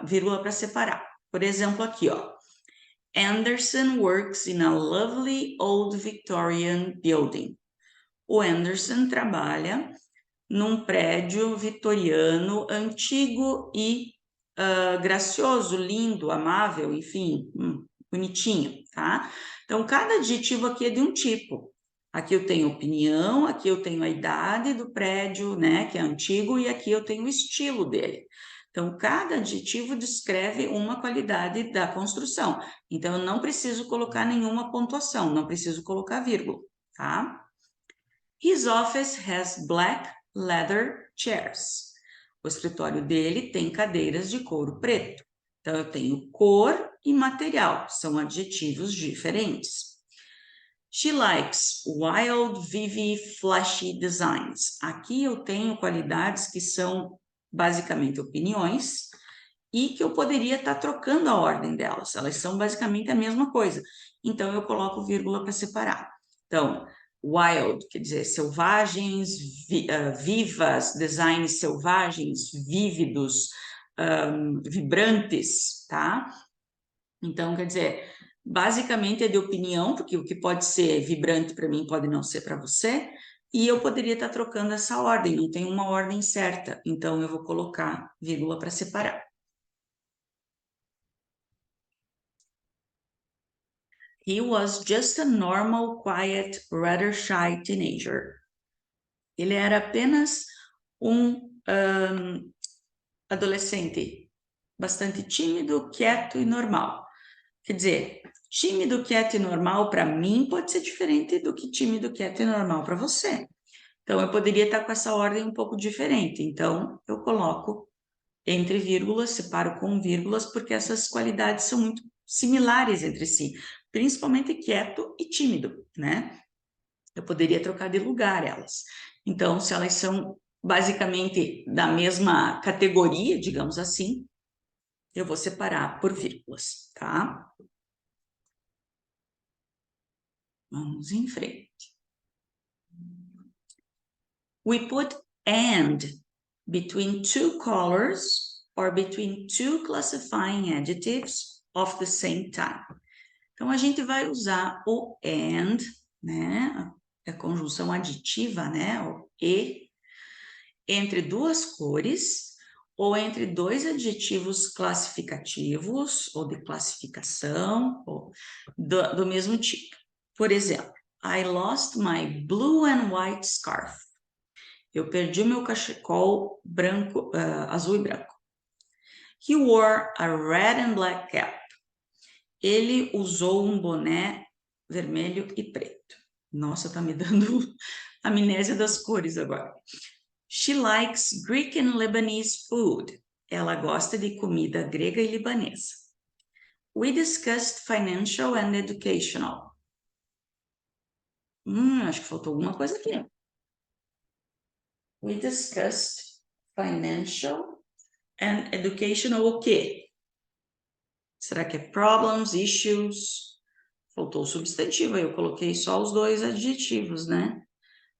vírgula para separar. Por exemplo, aqui, ó. Anderson works in a lovely old Victorian building. O Anderson trabalha num prédio vitoriano antigo e gracioso, lindo, amável, enfim, bonitinho, tá? Então, cada adjetivo aqui é de um tipo. Aqui eu tenho opinião, aqui eu tenho a idade do prédio, né, que é antigo, e aqui eu tenho o estilo dele. Então, cada adjetivo descreve uma qualidade da construção. Então, eu não preciso colocar nenhuma pontuação, não preciso colocar vírgula, tá? His office has black leather chairs. O escritório dele tem cadeiras de couro preto. Então, eu tenho cor e material, são adjetivos diferentes. She likes wild, vivid, flashy designs. Aqui eu tenho qualidades que são basicamente opiniões e que eu poderia estar trocando a ordem delas. Elas são basicamente a mesma coisa. Então, eu coloco vírgula para separar. Então, wild, quer dizer, selvagens, vivas, designs selvagens, vívidos, vibrantes, tá? Então, quer dizer, basicamente é de opinião, porque o que pode ser vibrante para mim pode não ser para você, e eu poderia estar trocando essa ordem, não tem uma ordem certa, então eu vou colocar vírgula para separar. He was just a normal, quiet, rather shy teenager. Ele era apenas um adolescente bastante tímido, quieto e normal. Quer dizer, tímido, quieto e normal para mim pode ser diferente do que tímido, quieto e normal para você. Então, eu poderia estar com essa ordem um pouco diferente. Então, eu coloco entre vírgulas, separo com vírgulas, porque essas qualidades são muito similares entre si, principalmente quieto e tímido, né? Eu poderia trocar de lugar elas. Então, se elas são basicamente da mesma categoria, digamos assim, eu vou separar por vírgulas, tá? Vamos em frente. We put and between two colors or between two classifying adjectives of the same type. Então, a gente vai usar o and, né? A conjunção aditiva, né? O e, entre duas cores ou entre dois adjetivos classificativos ou de classificação ou do mesmo tipo. Por exemplo, I lost my blue and white scarf. Eu perdi o meu cachecol branco, azul e branco. He wore a red and black cap. Ele usou um boné vermelho e preto. Nossa, tá me dando amnésia das cores agora. She likes Greek and Lebanese food. Ela gosta de comida grega e libanesa. We discussed financial and educational. Acho que faltou alguma coisa aqui. We discussed financial and educational o quê? Será que é problems, issues? Faltou o substantivo, eu coloquei só os dois adjetivos, né?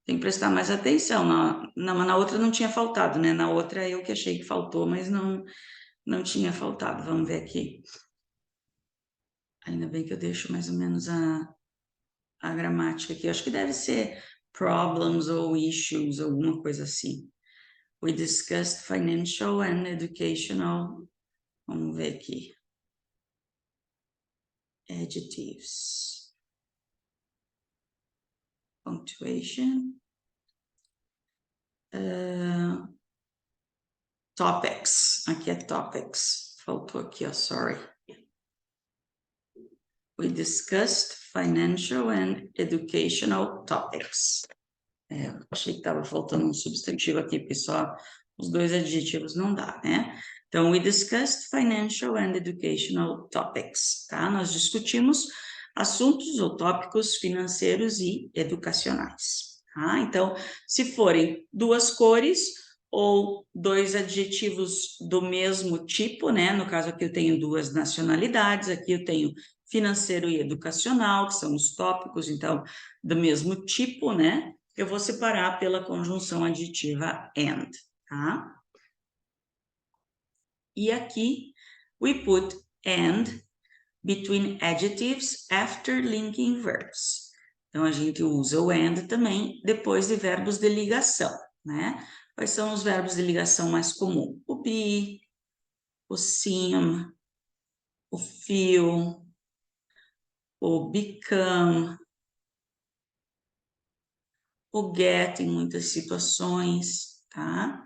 Tem que prestar mais atenção. Na outra não tinha faltado, né? Na outra eu que achei que faltou, mas não tinha faltado. Vamos ver aqui. Ainda bem que eu deixo mais ou menos a gramática aqui. Eu acho que deve ser problems ou issues, alguma coisa assim. We discussed financial and educational. Vamos ver aqui. Adjectives. Punctuation. Topics. Aqui é topics. Faltou aqui, ó, sorry. We discussed financial and educational topics. Achei que estava faltando um substantivo aqui, porque só os dois adjetivos não dá, né? Então, we discussed financial and educational topics, tá? Nós discutimos assuntos ou tópicos financeiros e educacionais, tá? Então, se forem duas cores ou dois adjetivos do mesmo tipo, né? No caso aqui eu tenho duas nacionalidades, aqui eu tenho financeiro e educacional, que são os tópicos, então, do mesmo tipo, né? Eu vou separar pela conjunção adjetiva and, tá? E aqui, we put and between adjectives after linking verbs. Então, a gente usa o and também depois de verbos de ligação, né? Quais são os verbos de ligação mais comuns? O be, o seem, o feel, o become, o get em muitas situações, tá?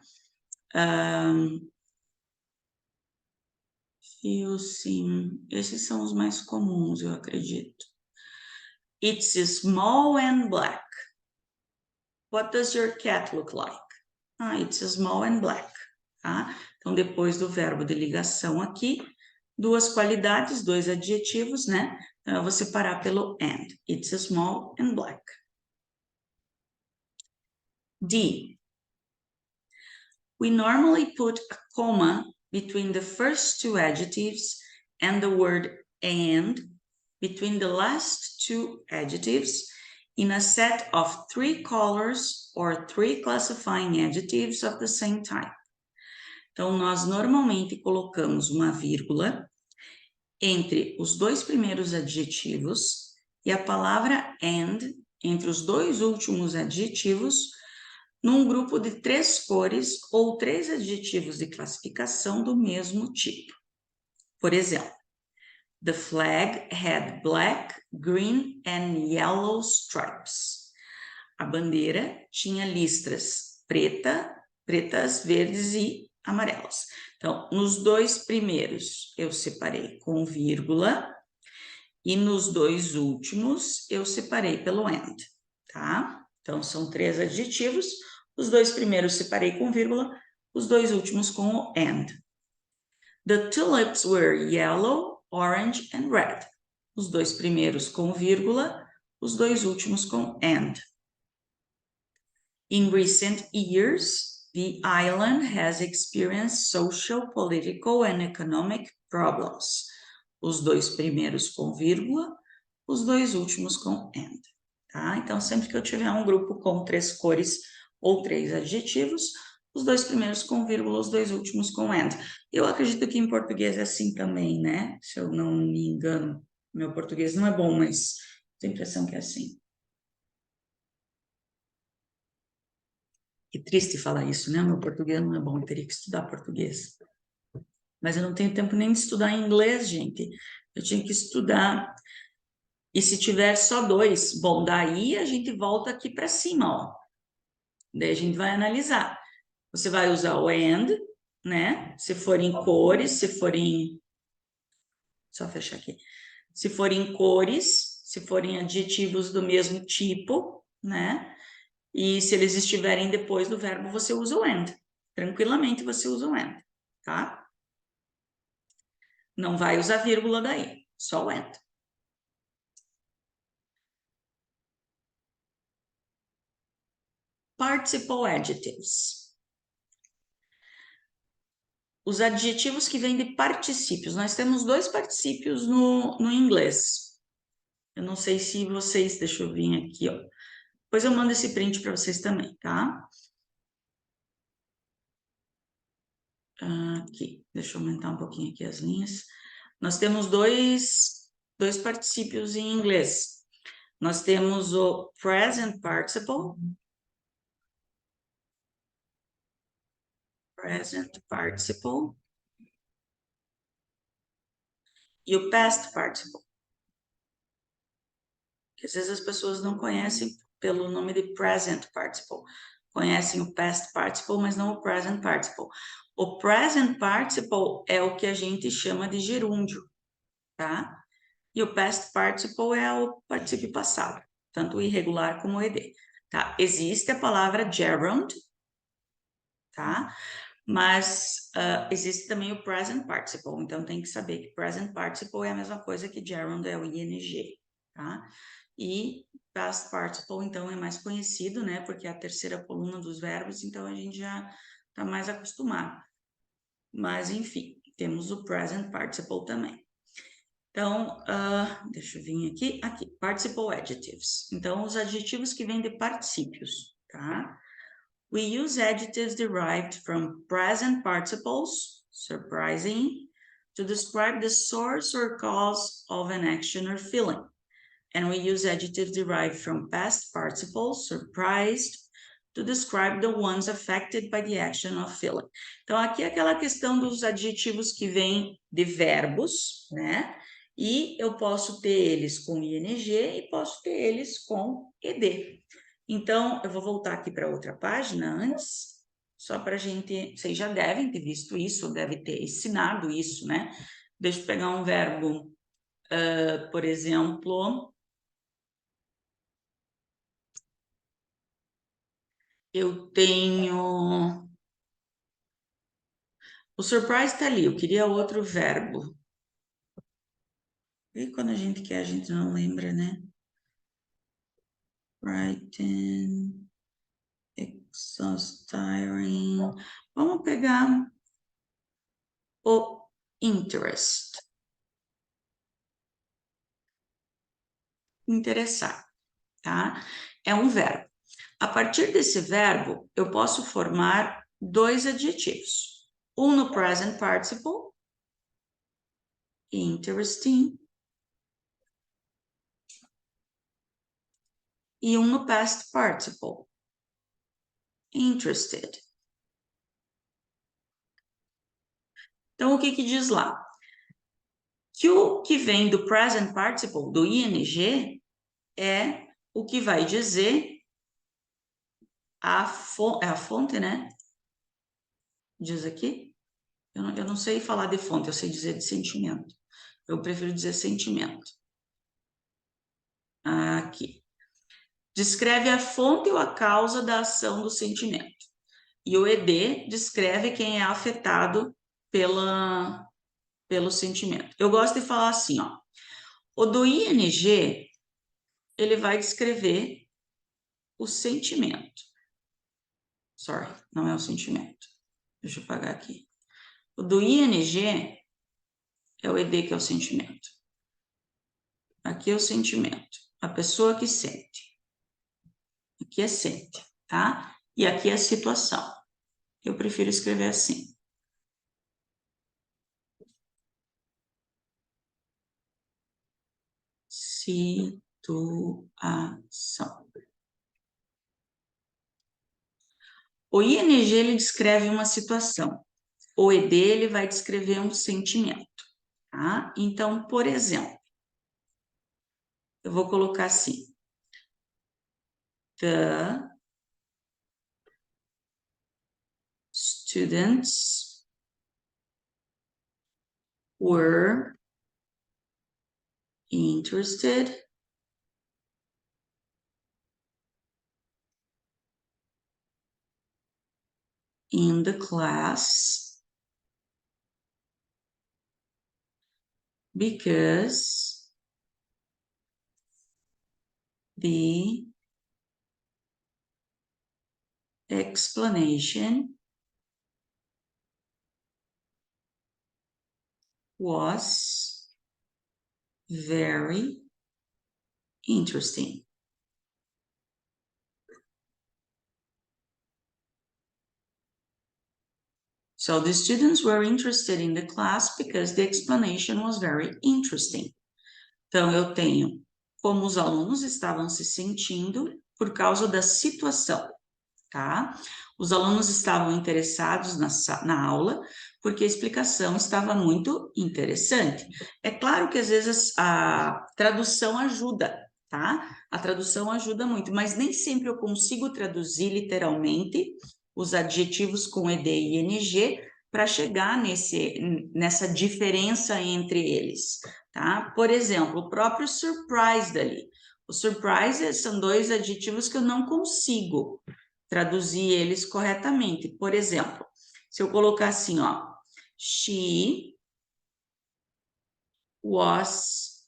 Feel, seem, esses são os mais comuns, eu acredito. It's small and black. What does your cat look like? It's small and black, tá? Então, depois do verbo de ligação aqui, duas qualidades, dois adjetivos, né? Então, eu vou separar pelo and. It's small and black. D. We normally put a comma between the first two adjectives and the word and between the last two adjectives in a set of three colors or three classifying adjectives of the same type. Então, nós normalmente colocamos uma vírgula entre os dois primeiros adjetivos e a palavra and entre os dois últimos adjetivos num grupo de três cores ou três adjetivos de classificação do mesmo tipo. Por exemplo, the flag had black, green and yellow stripes. A bandeira tinha listras pretas, verdes e amarelas. Então, nos dois primeiros eu separei com vírgula e nos dois últimos eu separei pelo and, tá? Então, são três adjetivos, os dois primeiros separei com vírgula, os dois últimos com o and. The tulips were yellow, orange and red. Os dois primeiros com vírgula, os dois últimos com and. In recent years, the island has experienced social, political and economic problems. Os dois primeiros com vírgula, os dois últimos com and. Tá? Então, sempre que eu tiver um grupo com três cores ou três adjetivos, os dois primeiros com vírgula, os dois últimos com and. Eu acredito que em português é assim também, né? Se eu não me engano, meu português não é bom, mas tenho a impressão que é assim. Que triste falar isso, né? Meu português não é bom, eu teria que estudar português. Mas eu não tenho tempo nem de estudar inglês, gente. Eu tinha que estudar. E se tiver só dois, bom, daí a gente volta aqui para cima, ó. Daí a gente vai analisar. Você vai usar o and, né? Se for em cores, se for em... Só fechar aqui. Se for em cores, se forem adjetivos do mesmo tipo, né? E se eles estiverem depois do verbo, você usa o and. Tranquilamente você usa o and, tá? Não vai usar vírgula daí, só o and. participle adjectives. Os adjetivos que vêm de particípios. Nós temos dois particípios no inglês. Eu não sei se vocês... Deixa eu vir aqui, ó. Depois eu mando esse print para vocês também, tá? Aqui, deixa eu aumentar um pouquinho aqui as linhas. Nós temos dois particípios em inglês. Nós temos o present participle. Present participle. E o past participle. Que às vezes as pessoas não conhecem pelo nome de present participle. Conhecem o past participle, mas não o present participle. O present participle é o que a gente chama de gerúndio, tá? E o past participle é o particípio passado, tanto o irregular como o ed, tá? Existe a palavra gerund, tá? Mas existe também o present participle, então tem que saber que present participle é a mesma coisa que gerund é o ing, tá? E past participle, então, é mais conhecido, né? Porque é a terceira coluna dos verbos, então a gente já está mais acostumado. Mas, enfim, temos o present participle também. Então, deixa eu vir aqui, participle adjectives. Então, os adjetivos que vêm de particípios, tá? We use adjectives derived from present participles, surprising, to describe the source or cause of an action or feeling. And we use adjectives derived from past participles, surprised, to describe the ones affected by the action or feeling. Então, aqui é aquela questão dos adjetivos que vêm de verbos, né? E eu posso ter eles com ing e posso ter eles com ed. Então, eu vou voltar aqui para outra página antes, só para a gente... Vocês já devem ter visto isso, devem ter ensinado isso, né? Deixa eu pegar um verbo, por exemplo... Eu tenho... O surprise está ali, eu queria outro verbo. E quando a gente quer, a gente não lembra, né? Frightened, exhausting. Vamos pegar o interest. Interessar, tá? É um verbo. A partir desse verbo, eu posso formar dois adjetivos. Um no present participle, interesting, e um no past participle, interested. Então, o que que diz lá? Que o que vem do present participle, do ing, é o que vai dizer é a fonte, né? Diz aqui. Eu não sei falar de fonte, eu sei dizer de sentimento. Eu prefiro dizer sentimento. Aqui. Descreve a fonte ou a causa da ação do sentimento. E o ed descreve quem é afetado pelo sentimento. Eu gosto de falar assim, ó. O do ing, ele vai descrever o sentimento. Sorry, não é o sentimento. Deixa eu apagar aqui. O do ing é o ed, que é o sentimento. Aqui é o sentimento. A pessoa que sente. Aqui é sente, tá? E aqui é a situação. Eu prefiro escrever assim. Situação. O ing, ele descreve uma situação. O ed, ele vai descrever um sentimento, tá? Então, por exemplo, eu vou colocar assim. The students were interested in the class because the explanation was very interesting. So the students were interested in the class because the explanation was very interesting. Então, eu tenho como os alunos estavam se sentindo por causa da situação, tá? Os alunos estavam interessados na aula porque a explicação estava muito interessante. É claro que às vezes a tradução ajuda, tá? A tradução ajuda muito, mas nem sempre eu consigo traduzir literalmente os adjetivos com ed e ing para chegar nessa diferença entre eles, tá? Por exemplo, o próprio surprised ali. O surprise são dois adjetivos que eu não consigo traduzir eles corretamente. Por exemplo, se eu colocar assim, ó, she was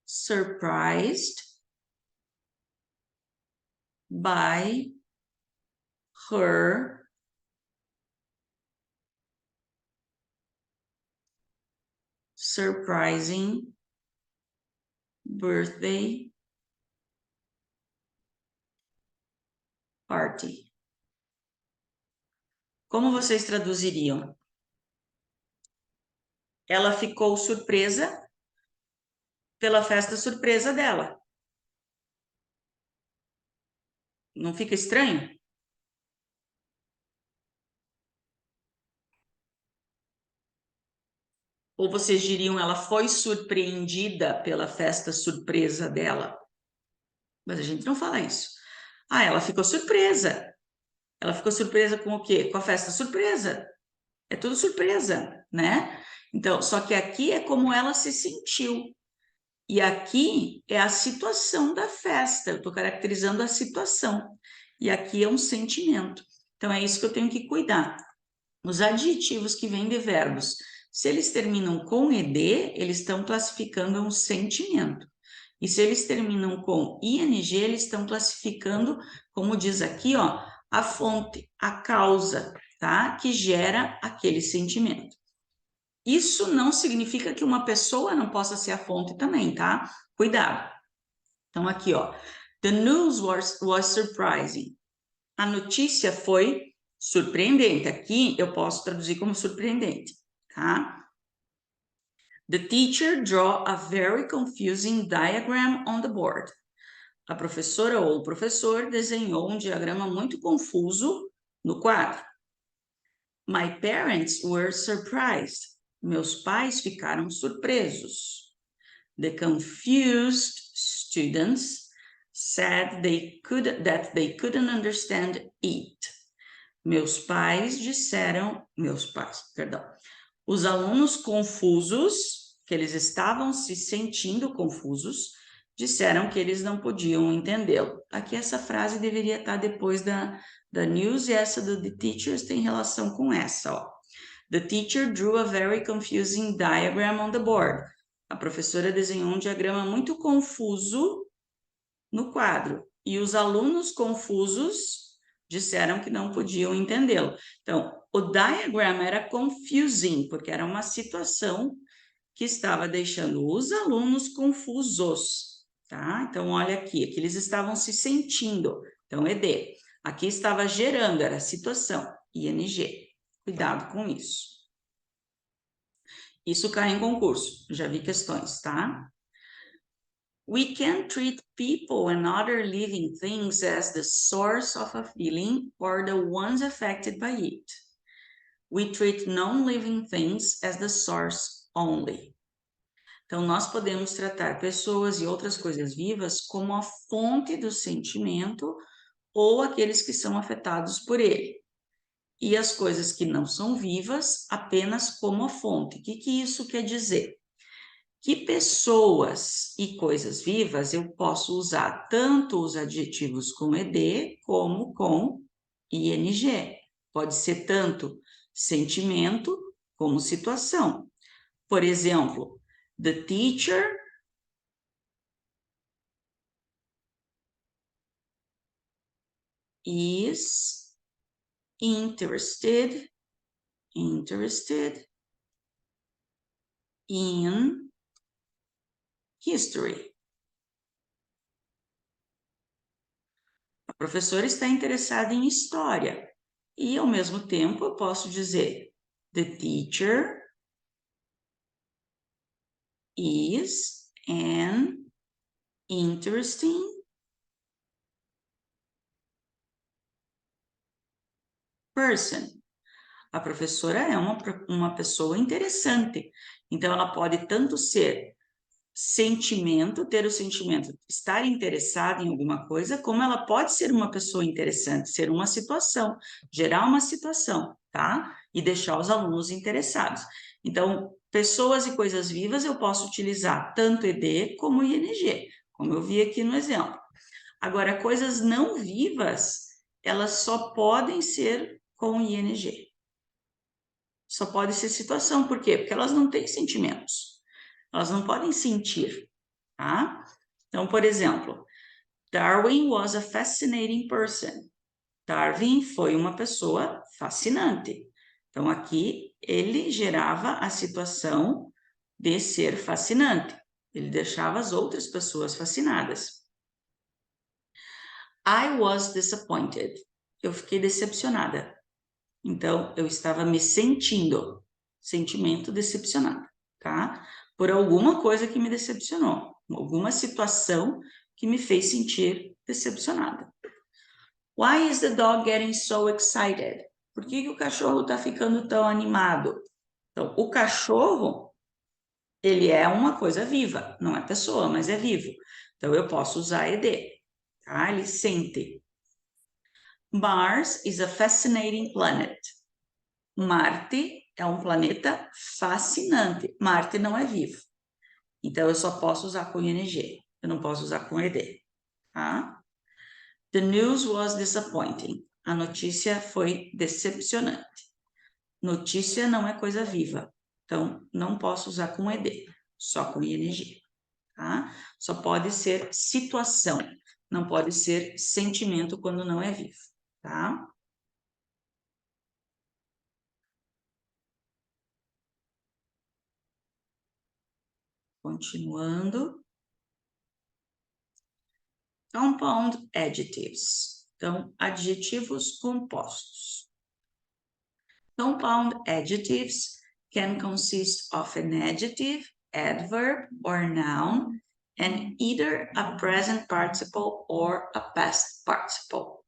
surprised by her surprising birthday party. Como vocês traduziriam? Ela ficou surpresa pela festa surpresa dela. Não fica estranho? Ou vocês diriam ela foi surpreendida pela festa surpresa dela? Mas a gente não fala isso. Ah, ela ficou surpresa. Ela ficou surpresa com o quê? Com a festa surpresa. É tudo surpresa, né? Então, só que aqui é como ela se sentiu. E aqui é a situação da festa. Eu estou caracterizando a situação. E aqui é um sentimento. Então, é isso que eu tenho que cuidar. Os adjetivos que vêm de verbos, se eles terminam com ed, eles estão classificando um sentimento. E se eles terminam com ing, eles estão classificando, como diz aqui, ó, a fonte, a causa, tá? Que gera aquele sentimento. Isso não significa que uma pessoa não possa ser a fonte também, tá? Cuidado. Então, aqui, ó. The news was surprising. A notícia foi surpreendente. Aqui eu posso traduzir como surpreendente, tá? The teacher drew a very confusing diagram on the board. A professora ou o professor desenhou um diagrama muito confuso no quadro. My parents were surprised. Meus pais ficaram surpresos. The confused students said that they couldn't understand it. Os alunos confusos, que eles estavam se sentindo confusos, disseram que eles não podiam entendê-lo. Aqui essa frase deveria estar depois da news e essa do the teachers tem relação com essa, ó. The teacher drew a very confusing diagram on the board. A professora desenhou um diagrama muito confuso no quadro. E os alunos confusos disseram que não podiam entendê-lo. Então, o diagram era confusing, porque era uma situação que estava deixando os alunos confusos, tá? Então, olha aqui, aqui eles estavam se sentindo, então, ED. Aqui estava gerando, era a situação, ING. Cuidado com isso. Isso cai em concurso, já vi questões, tá? We can treat people and other living things as the source of a feeling or the ones affected by it. We treat non-living things as the source only. Então, nós podemos tratar pessoas e outras coisas vivas como a fonte do sentimento ou aqueles que são afetados por ele. E as coisas que não são vivas apenas como a fonte. O que isso quer dizer? Que pessoas e coisas vivas eu posso usar tanto os adjetivos com ed como com ing. Pode ser tanto sentimento como situação. Por exemplo, the teacher is interested in history. A professora está interessada em história. E, ao mesmo tempo, eu posso dizer the teacher is an interesting person. A professora é uma pessoa interessante. Então, ela pode tanto ser sentimento, ter o sentimento, estar interessada em alguma coisa, como ela pode ser uma pessoa interessante, ser uma situação, gerar uma situação, tá? E deixar os alunos interessados. Então, pessoas e coisas vivas eu posso utilizar tanto ED como ING, como eu vi aqui no exemplo. Agora, coisas não vivas, elas só podem ser com ING. Só pode ser situação. Por quê? Porque elas não têm sentimentos. Elas não podem sentir, tá? Então, por exemplo, Darwin was a fascinating person. Darwin foi uma pessoa fascinante. Então, aqui, ele gerava a situação de ser fascinante. Ele deixava as outras pessoas fascinadas. I was disappointed. Eu fiquei decepcionada. Então, eu estava me sentindo, sentimento decepcionado, tá? Por alguma coisa que me decepcionou, alguma situação que me fez sentir decepcionada. Why is the dog getting so excited? Por que o cachorro está ficando tão animado? Então, o cachorro, ele é uma coisa viva, não é pessoa, mas é vivo. Então, eu posso usar ED, tá? Ele sente. Mars is a fascinating planet. Marte é um planeta fascinante. Marte não é vivo. Então, eu só posso usar com ING. Eu não posso usar com ED. Tá? The news was disappointing. A notícia foi decepcionante. Notícia não é coisa viva. Então, não posso usar com ED. Só com ING. Tá? Só pode ser situação. Não pode ser sentimento quando não é vivo. Tá? Continuando. Compound adjectives. Então, adjetivos compostos. Compound adjectives can consist of an adjective, adverb, or noun, and either a present participle or a past participle.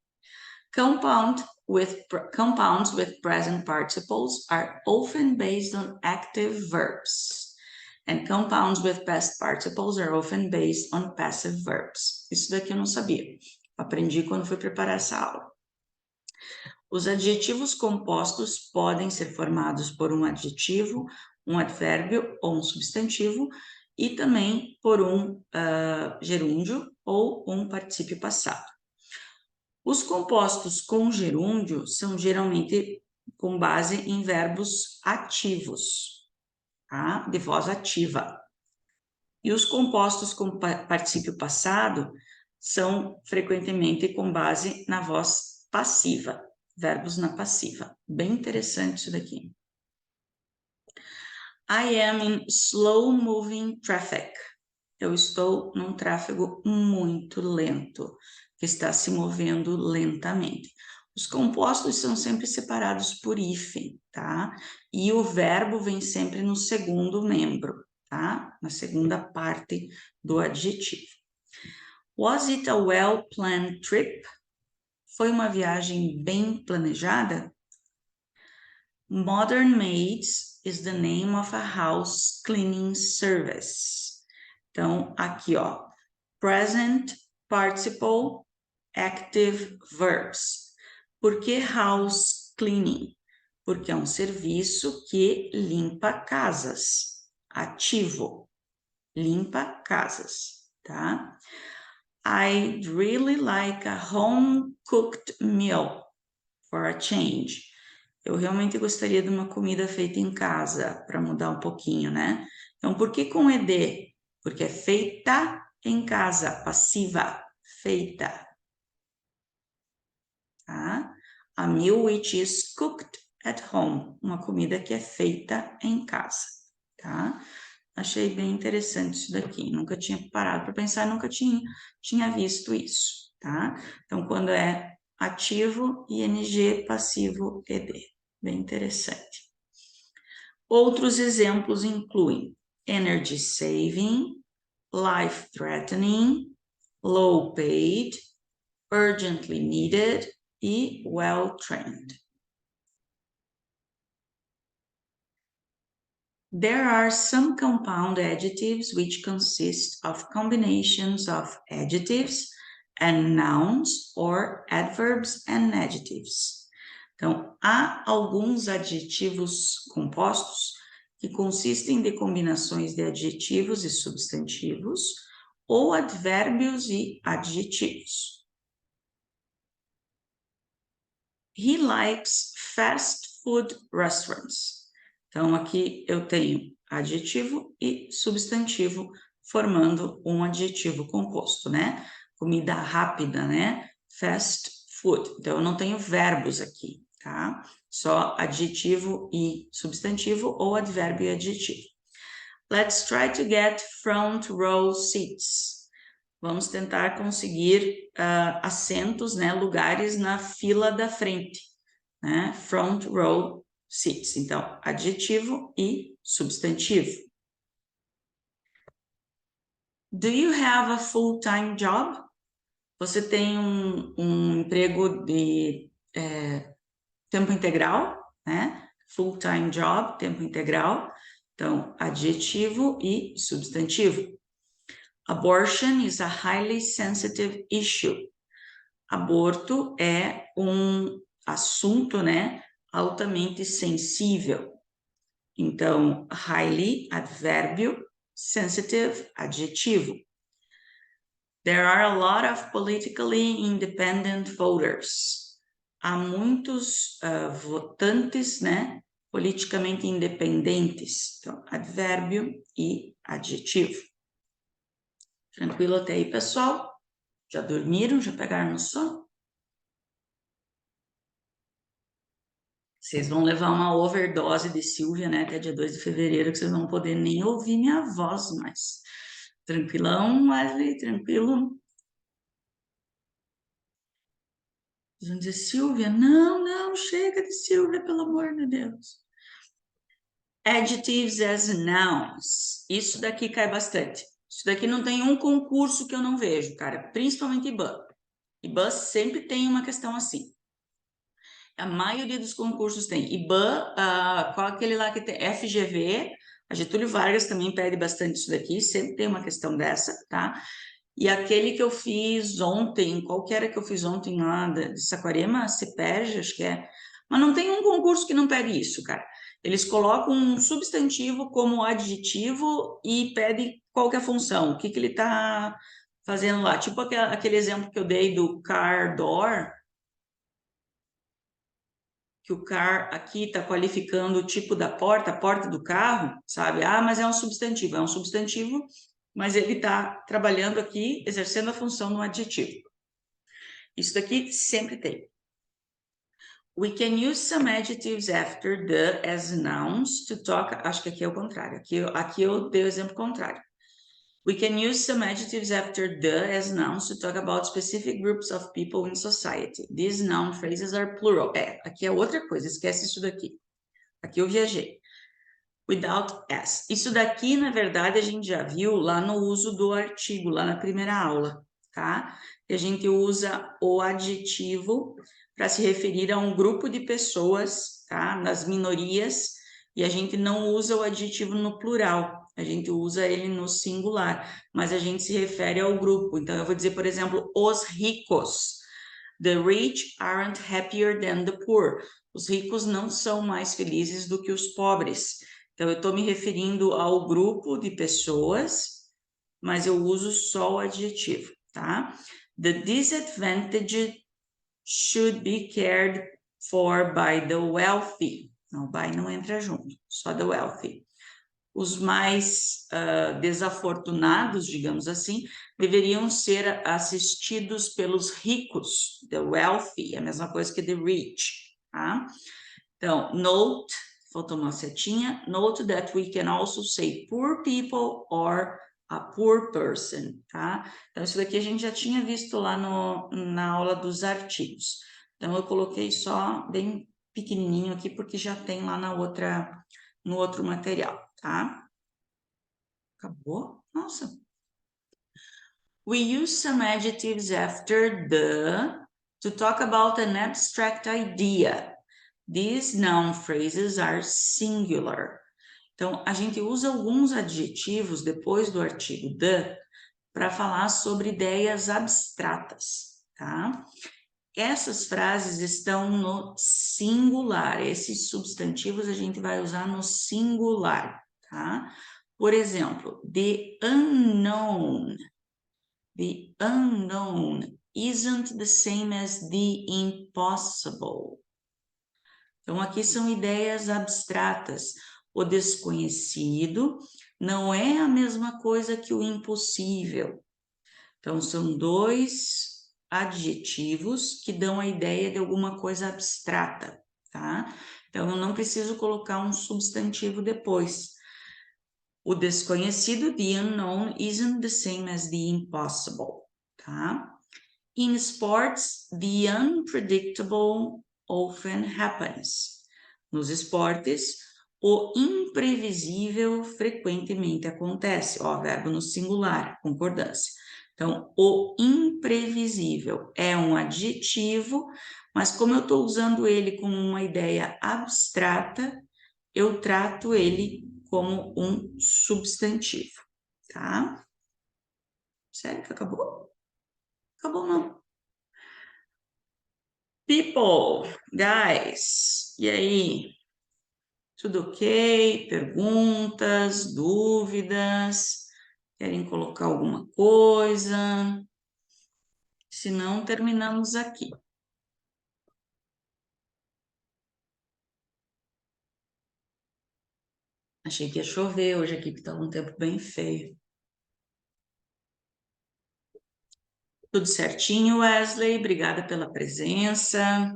Compounds with present participles are often based on active verbs. And compounds with past participles are often based on passive verbs. Isso daqui eu não sabia. Aprendi quando fui preparar essa aula. Os adjetivos compostos podem ser formados por um adjetivo, um advérbio ou um substantivo e também por um gerúndio ou um particípio passado. Os compostos com gerúndio são geralmente com base em verbos ativos, tá? De voz ativa. E os compostos com particípio passado são frequentemente com base na voz passiva, verbos na passiva. Bem interessante isso daqui. I am in slow moving traffic. Eu estou num tráfego muito lento, que está se movendo lentamente. Os compostos são sempre separados por hífen, tá? E o verbo vem sempre no segundo membro, tá? Na segunda parte do adjetivo. Was it a well-planned trip? Foi uma viagem bem planejada? Modern Maids is the name of a house cleaning service. Então, aqui, ó, present participle active verbs. Por que house cleaning? Porque é um serviço que limpa casas. Ativo. Limpa casas, tá? I'd really like a home-cooked meal for a change. Eu realmente gostaria de uma comida feita em casa, para mudar um pouquinho, né? Então, por que com ED? Porque é feita em casa, passiva, feita. A meal which is cooked at home. Uma comida que é feita em casa, tá? Achei bem interessante isso daqui. Nunca tinha parado para pensar, nunca tinha visto isso, tá? Então, quando é ativo, ing, passivo, ed. Bem interessante. Outros exemplos incluem energy saving, life threatening, low paid, urgently needed e well trained. There are some compound adjectives which consist of combinations of adjectives and nouns or adverbs and adjectives. Então, há alguns adjetivos compostos que consistem de combinações de adjetivos e substantivos ou advérbios e adjetivos. He likes fast food restaurants. Então, aqui eu tenho adjetivo e substantivo formando um adjetivo composto, né? Comida rápida, né? Fast food. Então, eu não tenho verbos aqui, tá? Só adjetivo e substantivo ou advérbio e adjetivo. Let's try to get front row seats. Vamos tentar conseguir assentos, né? Lugares na fila da frente, né? Front row seats. Então, adjetivo e substantivo. Do you have a full-time job? Você tem um emprego de tempo integral, né? Full-time job, tempo integral. Então, adjetivo e substantivo. Abortion is a highly sensitive issue. Aborto é um assunto, né? Altamente sensível. Então, highly, advérbio, sensitive, adjetivo. There are a lot of politically independent voters. Há muitos votantes, né, politicamente independentes. Então, advérbio e adjetivo. Tranquilo até aí, pessoal? Já dormiram? Já pegaram no sono? Vocês vão levar uma overdose de Silvia, né, até dia 2 de fevereiro, que vocês não vão poder nem ouvir minha voz mais. Tranquilão, Wesley? Tranquilo? Vocês vão dizer, Silvia? Não, chega de Silvia, pelo amor de Deus. Adjectives as nouns. Isso daqui cai bastante. Isso daqui não tem um concurso que eu não vejo, cara. Principalmente IBAN. IBAN sempre tem uma questão assim. A maioria dos concursos tem. IBAN, qual aquele lá que tem? FGV. A Getúlio Vargas também pede bastante isso daqui. Sempre tem uma questão dessa, tá? E aquele que eu fiz ontem, qual que era que eu fiz ontem lá de Saquarema, CEPERJ, acho que é. Mas não tem um concurso que não pede isso, cara. Eles colocam um substantivo como adjetivo e pedem qual que é a função, o que que ele está fazendo lá. Tipo aquele exemplo que eu dei do car door, que o car aqui está qualificando o tipo da porta, a porta do carro, sabe? Ah, mas é um substantivo, mas ele está trabalhando aqui, exercendo a função no adjetivo. Isso daqui sempre tem. We can use some adjectives after the as nouns to talk. Acho que aqui é o contrário. Aqui eu dei o exemplo contrário. We can use some adjectives after the as nouns to talk about specific groups of people in society. These noun phrases are plural. Aqui é outra coisa, esquece isso daqui. Aqui eu viajei. Without s. Isso daqui, na verdade, a gente já viu lá no uso do artigo, lá na primeira aula, tá? E a gente usa o adjetivo para se referir a um grupo de pessoas, tá? Nas minorias, e a gente não usa o adjetivo no plural, a gente usa ele no singular, mas a gente se refere ao grupo. Então, eu vou dizer, por exemplo, os ricos. The rich aren't happier than the poor. Os ricos não são mais felizes do que os pobres. Então, eu estou me referindo ao grupo de pessoas, mas eu uso só o adjetivo, tá? The disadvantaged should be cared for by the wealthy. Não, by não entra junto, só the wealthy. os mais desafortunados, digamos assim, deveriam ser assistidos pelos ricos, the wealthy, é a mesma coisa que the rich, tá? Então, note, faltou uma setinha, note that we can also say poor people or a poor person, tá? Então, isso daqui a gente já tinha visto lá na aula dos artigos. Então, eu coloquei só bem pequenininho aqui, porque já tem lá no outro material, tá? Acabou? Nossa. We use some adjectives after the to talk about an abstract idea. These noun phrases are singular. Então, a gente usa alguns adjetivos depois do artigo the para falar sobre ideias abstratas, tá? Essas frases estão no singular. Esses substantivos a gente vai usar no singular, tá? Por exemplo, the unknown. The unknown isn't the same as the impossible. Então, aqui são ideias abstratas. O desconhecido não é a mesma coisa que o impossível. Então, são dois adjetivos que dão a ideia de alguma coisa abstrata, tá? Então, eu não preciso colocar um substantivo depois. O desconhecido, the unknown, isn't the same as the impossible, tá? In sports, the unpredictable often happens. Nos esportes, o imprevisível frequentemente acontece. Ó, verbo no singular, concordância. Então, o imprevisível é um adjetivo, mas como eu estou usando ele como uma ideia abstrata, eu trato ele como um substantivo, tá? Sério que acabou? Acabou não. People, guys, e aí? Tudo ok? Perguntas, dúvidas? Querem colocar alguma coisa? Se não, terminamos aqui. Achei que ia chover hoje aqui, que está um tempo bem feio. Tudo certinho, Wesley? Obrigada pela presença.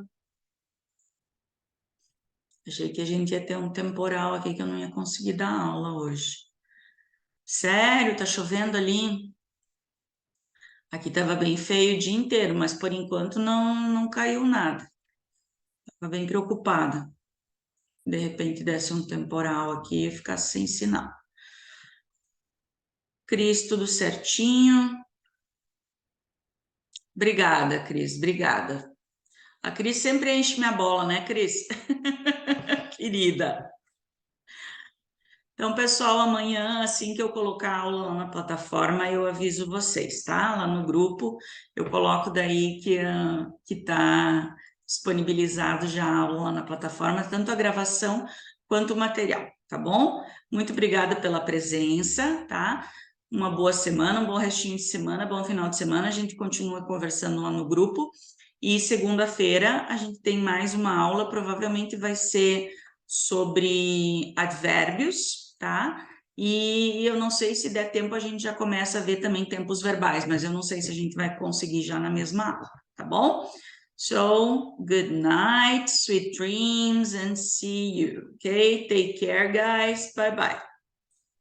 Achei que a gente ia ter um temporal aqui que eu não ia conseguir dar aula hoje. Sério? Tá chovendo ali? Aqui estava bem feio o dia inteiro, mas por enquanto não caiu nada. Estava bem preocupada. De repente desse um temporal aqui e ficasse sem sinal. Cris, tudo certinho? Obrigada, Cris, obrigada. A Cris sempre enche minha bola, né, Cris? Querida. Então, pessoal, amanhã, assim que eu colocar a aula lá na plataforma, eu aviso vocês, tá? Lá no grupo, eu coloco daí que está disponibilizado já a aula lá na plataforma, tanto a gravação quanto o material, tá bom? Muito obrigada pela presença, tá? Uma boa semana, um bom restinho de semana, bom final de semana. A gente continua conversando lá no grupo. E segunda-feira a gente tem mais uma aula, provavelmente vai ser sobre advérbios, tá? E eu não sei se der tempo a gente já começa a ver também tempos verbais, mas eu não sei se a gente vai conseguir já na mesma aula, tá bom? So, good night, sweet dreams, and see you, okay? Take care, guys. Bye-bye.